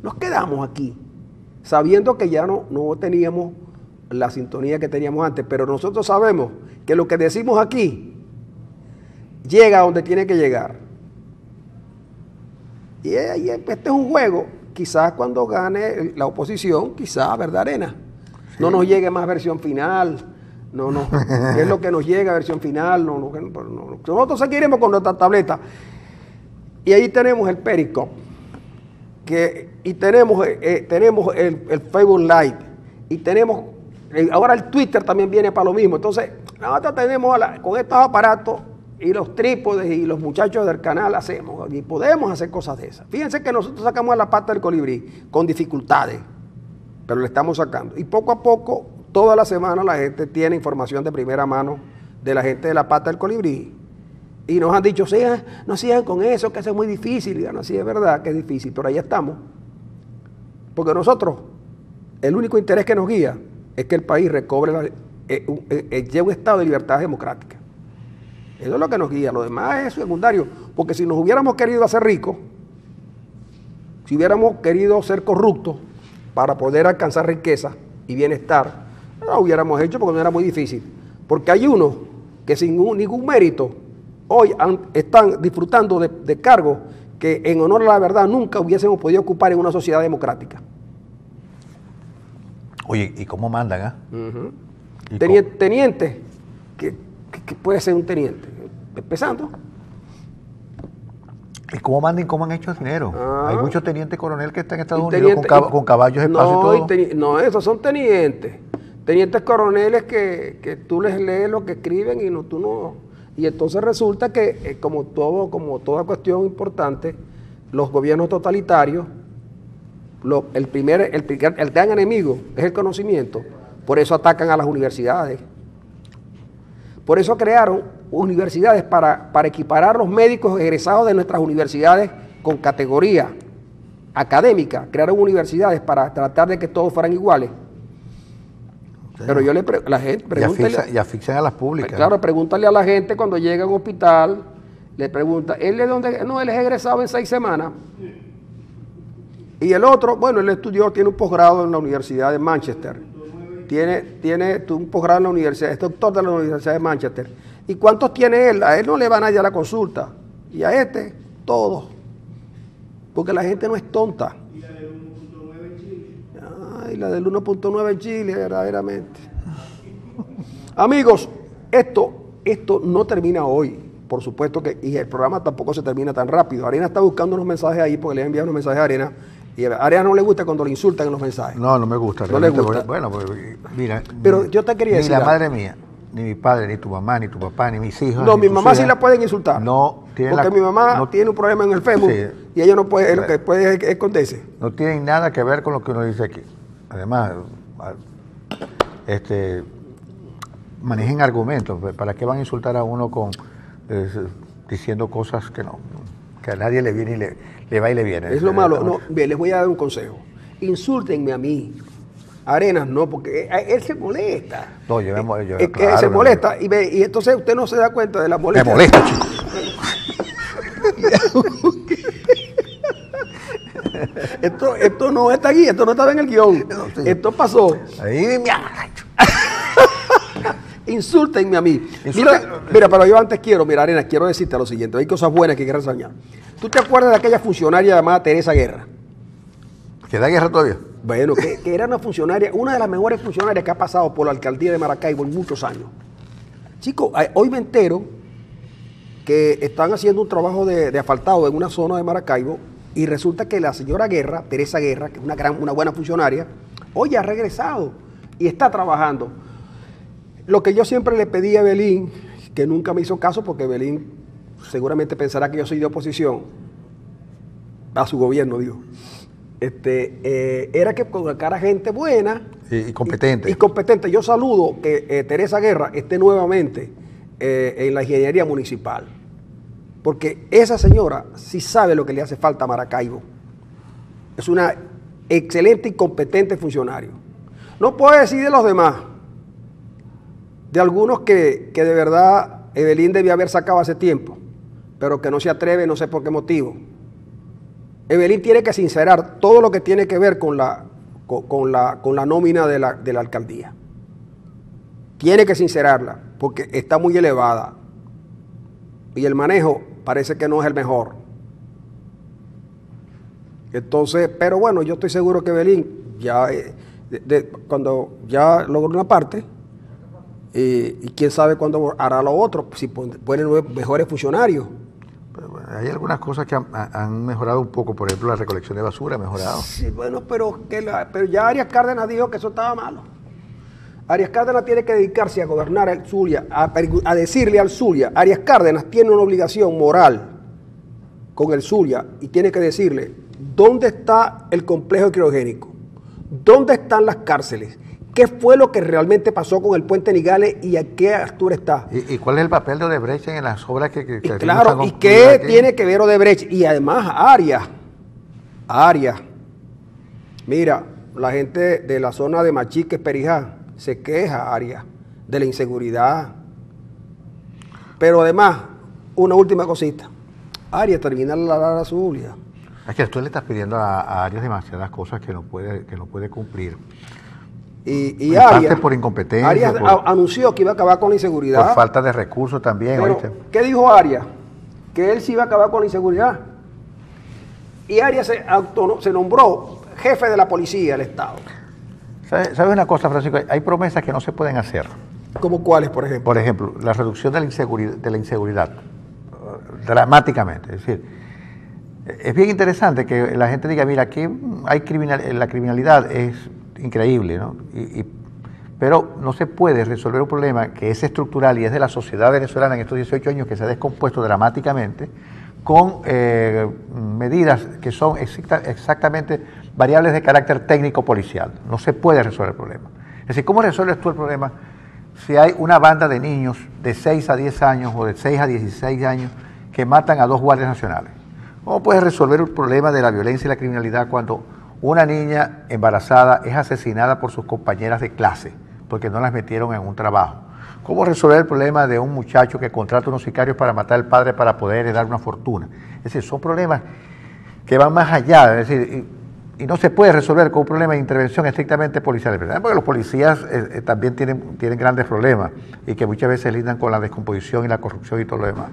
Nos quedamos aquí, sabiendo que ya no teníamos la sintonía que teníamos antes, pero nosotros sabemos que lo que decimos aquí llega a donde tiene que llegar. Y este es un juego, quizás cuando gane la oposición, quizás, ¿verdad, Arena? Sí. No nos llegue más versión final, no, es lo que nos llega, versión final, nosotros seguiremos con nuestra tableta. Y ahí tenemos el Periscope, y tenemos el Facebook Live, y tenemos, ahora el Twitter también viene para lo mismo. Entonces, nosotros tenemos con estos aparatos y los trípodes y los muchachos del canal hacemos, y podemos hacer cosas de esas. Fíjense que nosotros sacamos a la pata del colibrí con dificultades, pero le estamos sacando. Y poco a poco, toda la semana la gente tiene información de primera mano de la gente de la pata del colibrí. Y nos han dicho, no sigan con eso, que eso es muy difícil. Y bueno, sí, es verdad que es difícil, pero ahí estamos. Porque nosotros, el único interés que nos guía es que el país recobre, lleve un estado de libertad democrática. Eso es lo que nos guía, lo demás es secundario. Porque si nos hubiéramos querido hacer ricos, si hubiéramos querido ser corruptos para poder alcanzar riqueza y bienestar, no lo hubiéramos hecho porque no era muy difícil. Porque hay unos que sin ningún mérito hoy están disfrutando de cargos que en honor a la verdad nunca hubiésemos podido ocupar en una sociedad democrática. Oye, ¿y cómo mandan? Teniente, que puede ser un teniente, empezando. ¿Y cómo mandan y cómo han hecho dinero? Hay muchos tenientes coronel que están en Estados Unidos con caballos de paso y todo. No, esos son tenientes. Tenientes coroneles que tú les lees lo que escriben y tú no... Y entonces resulta que, como toda cuestión importante, los gobiernos totalitarios, el gran enemigo es el conocimiento. Por eso atacan a las universidades. Por eso crearon universidades para equiparar los médicos egresados de nuestras universidades con categoría. académica, crearon universidades para tratar de que todos fueran iguales. Sí. Pero yo la gente y asfixian a las públicas. Claro, pregúntale a la gente cuando llega a un hospital, le pregunta, ¿él de dónde? No, él es egresado en 6 semanas. Y el otro, bueno, él estudió, tiene un posgrado en la Universidad de Manchester. Tiene un posgrado en la universidad, es doctor de la Universidad de Manchester. ¿Y cuántos tiene él? A él no le va nadie a la consulta. Y a este, todos. Porque la gente no es tonta. ¿Y la del 1.9 en Chile? Ay, la del 1.9 en Chile, verdaderamente. Amigos, esto no termina hoy. Por supuesto que, y el programa tampoco se termina tan rápido. Arena está buscando unos mensajes ahí porque le han enviado unos mensajes a Arena. Y a Arena no le gusta cuando le insultan en los mensajes. No me gusta. No le gusta. Bueno, pues mira. Pero yo te quería decir. Ni la madre mía, ni mi padre, ni tu mamá, ni tu papá, ni mis hijos. No, mi mamá sí la pueden insultar. No tiene porque mi mamá tiene un problema en el Facebook y ella no puede, lo que puede es esconderse. No tienen nada que ver con lo que uno dice aquí. Además, manejen argumentos. ¿Para qué van a insultar a uno diciendo cosas que a nadie le viene y le va y le viene? Es lo malo. No, bien, les voy a dar un consejo. Insúltenme a mí. Arenas no, porque él se molesta. No, yo claro, se molesta y entonces usted no se da cuenta de la molestia. Me molesta, chico. Esto no está aquí, esto no estaba en el guión. Sí. Esto pasó. Ahí Insúltenme a mí. Mira, pero yo antes Arenas, quiero decirte lo siguiente. Hay cosas buenas que hay que reseñar. ¿Tú te acuerdas de aquella funcionaria llamada Teresa Guerra? ¿Que da guerra todavía? Bueno, que era una funcionaria, una de las mejores funcionarias que ha pasado por la alcaldía de Maracaibo en muchos años. Chicos, hoy me entero que están haciendo un trabajo de asfaltado en una zona de Maracaibo y resulta que la señora Guerra, Teresa Guerra, que es una buena funcionaria, hoy ha regresado y está trabajando. Lo que yo siempre le pedí a Evelyn, que nunca me hizo caso porque Evelyn seguramente pensará que yo soy de oposición a su gobierno, digo. Era que colocara gente buena y competente. Y competente. Yo saludo que Teresa Guerra esté nuevamente en la ingeniería municipal, porque esa señora sí sabe lo que le hace falta a Maracaibo. Es una excelente y competente funcionario. No puedo decir de los demás, de algunos que de verdad Evelyn debía haber sacado hace tiempo, pero que no se atreve, no sé por qué motivo. Evelyn tiene que sincerar todo lo que tiene que ver con la nómina de la alcaldía. Tiene que sincerarla, porque está muy elevada. Y el manejo parece que no es el mejor. Entonces, pero bueno, yo estoy seguro que Evelyn ya, cuando ya logró una parte, y quién sabe cuándo hará lo otro, si ponen mejores funcionarios. Hay algunas cosas que han mejorado un poco, por ejemplo, la recolección de basura ha mejorado. Sí, bueno, pero ya Arias Cárdenas dijo que eso estaba malo. Arias Cárdenas tiene que dedicarse a gobernar el Zulia, a decirle al Zulia. Arias Cárdenas tiene una obligación moral con el Zulia y tiene que decirle dónde está el complejo criogénico, dónde están las cárceles, qué fue lo que realmente pasó con el puente Nigales y a qué altura está. ¿Y cuál es el papel de Odebrecht en las obras que claro, y qué aquí tiene que ver Odebrecht? Y además Arias. Mira, la gente de la zona de Machique, Perijá, se queja, Arias, de la inseguridad. Pero además, una última cosita. Arias, termina la Zulia. Es que tú le estás pidiendo a Arias demasiadas cosas que no puede cumplir. Y Arias, por incompetencia. Arias anunció que iba a acabar con la inseguridad. Por falta de recursos también. Pero, ¿qué dijo Arias? Que él sí iba a acabar con la inseguridad. Y Arias se nombró jefe de la policía del Estado. ¿Sabes una cosa, Francisco? Hay promesas que no se pueden hacer. ¿Cómo cuáles, por ejemplo? Por ejemplo, la reducción de la inseguridad, dramáticamente. Es decir, es bien interesante que la gente diga, mira, aquí la criminalidad es increíble, ¿no? Pero no se puede resolver un problema que es estructural y es de la sociedad venezolana en estos 18 años que se ha descompuesto dramáticamente con medidas que son exactamente variables de carácter técnico-policial. No se puede resolver el problema. Es decir, ¿cómo resuelves tú el problema si hay una banda de niños de 6 a 10 años o de 6 a 16 años que matan a 2 guardias nacionales? ¿Cómo puedes resolver el problema de la violencia y la criminalidad cuando una niña embarazada es asesinada por sus compañeras de clase porque no las metieron en un trabajo? ¿Cómo resolver el problema de un muchacho que contrata unos sicarios para matar al padre para poder heredar una fortuna? Es decir, son problemas que van más allá, es decir, y no se puede resolver con un problema de intervención estrictamente policial, ¿verdad? Porque los policías también tienen grandes problemas y que muchas veces lidian con la descomposición y la corrupción y todo lo demás.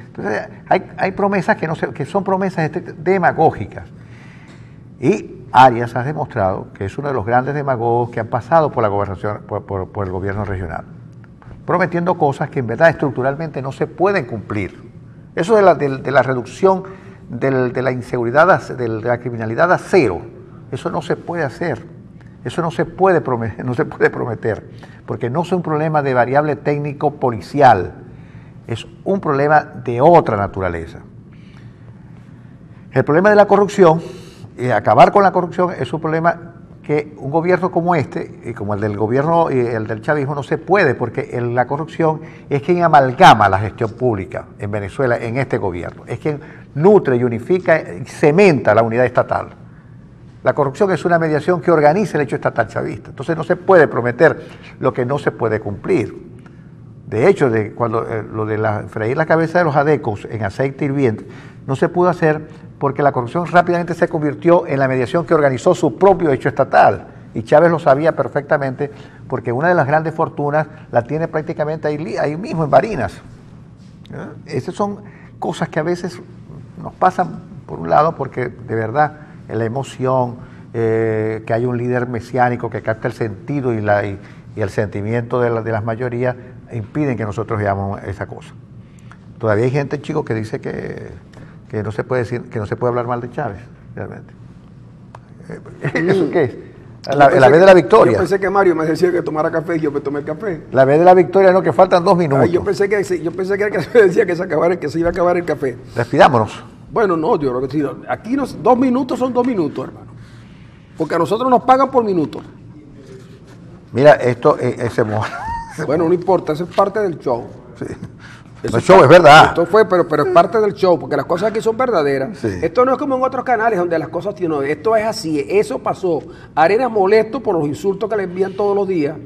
Entonces, hay promesas que son promesas demagógicas. Y Arias ha demostrado que es uno de los grandes demagogos que han pasado por la gobernación, por el gobierno regional, prometiendo cosas que en verdad estructuralmente no se pueden cumplir. Eso de la reducción de la inseguridad, de la criminalidad a cero, eso no se puede hacer, eso no se puede prometer, porque no es un problema de variable técnico policial, es un problema de otra naturaleza. El problema de la corrupción, y acabar con la corrupción, es un problema que un gobierno como este, y como el del gobierno y el del chavismo, no se puede, porque la corrupción es quien amalgama la gestión pública en Venezuela, en este gobierno, es quien nutre y unifica y cementa la unidad estatal. La corrupción es una mediación que organiza el hecho estatal chavista, entonces no se puede prometer lo que no se puede cumplir. De hecho, cuando lo de freír la cabeza de los adecos en aceite hirviente, no se pudo hacer porque la corrupción rápidamente se convirtió en la mediación que organizó su propio hecho estatal. Y Chávez lo sabía perfectamente porque una de las grandes fortunas la tiene prácticamente ahí mismo, en Barinas. Esas son cosas que a veces nos pasan por un lado porque de verdad en la emoción, que hay un líder mesiánico que capta el sentido y el sentimiento de las mayorías, impiden que nosotros veamos esa cosa. Todavía hay gente, chicos, que dice que no se puede decir, que no se puede hablar mal de Chávez, realmente. ¿Eso qué es? La vez de la victoria. Yo pensé que Mario me decía que tomara café y yo me tomé el café. La vez de la victoria, no, que faltan 2 minutos. Yo pensé que me decía que se iba a acabar el café. Despidámonos. Bueno, no, yo creo que sí. Aquí 2 minutos son 2 minutos, hermano. Porque a nosotros nos pagan por minutos. Mira, esto Bueno, no importa, eso es parte del show. Sí. El show es verdad. Esto fue, pero es parte del show, porque las cosas aquí son verdaderas. Sí. Esto no es como en otros canales donde las cosas tienen. Esto es así, eso pasó. Arenas molesto por los insultos que le envían todos los días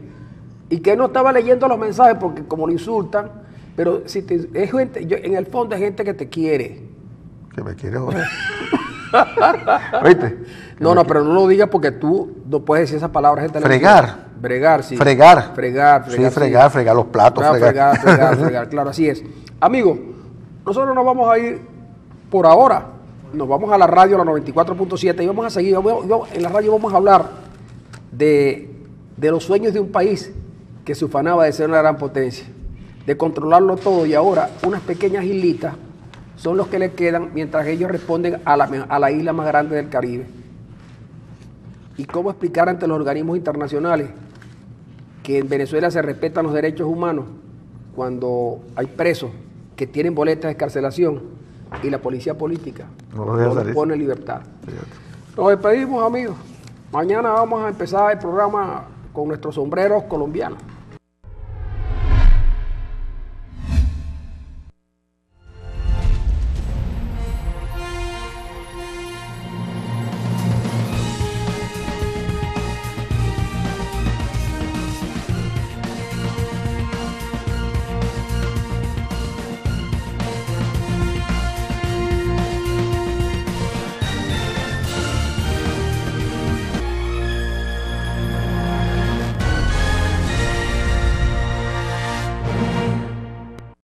y que no estaba leyendo los mensajes porque como lo insultan, pero si es gente, en el fondo es gente que te quiere. Que me quiere joder. ¿Viste? No, pero no lo digas porque tú no puedes decir esas palabras en televisión. Fregar. Fregar, sí. Fregar. Sí, fregar los platos. Fregar, claro, así es. Amigos, nosotros nos vamos a ir por ahora. Nos vamos a la radio, la 94.7, y vamos a seguir. En la radio vamos a hablar de los sueños de un país que se ufanaba de ser una gran potencia, de controlarlo todo, y ahora unas pequeñas islitas son los que le quedan mientras ellos responden a la isla más grande del Caribe. ¿Y cómo explicar ante los organismos internacionales que en Venezuela se respetan los derechos humanos cuando hay presos que tienen boletas de excarcelación y la policía política no los pone en libertad? Nos despedimos, amigos. Mañana vamos a empezar el programa con nuestros sombreros colombianos.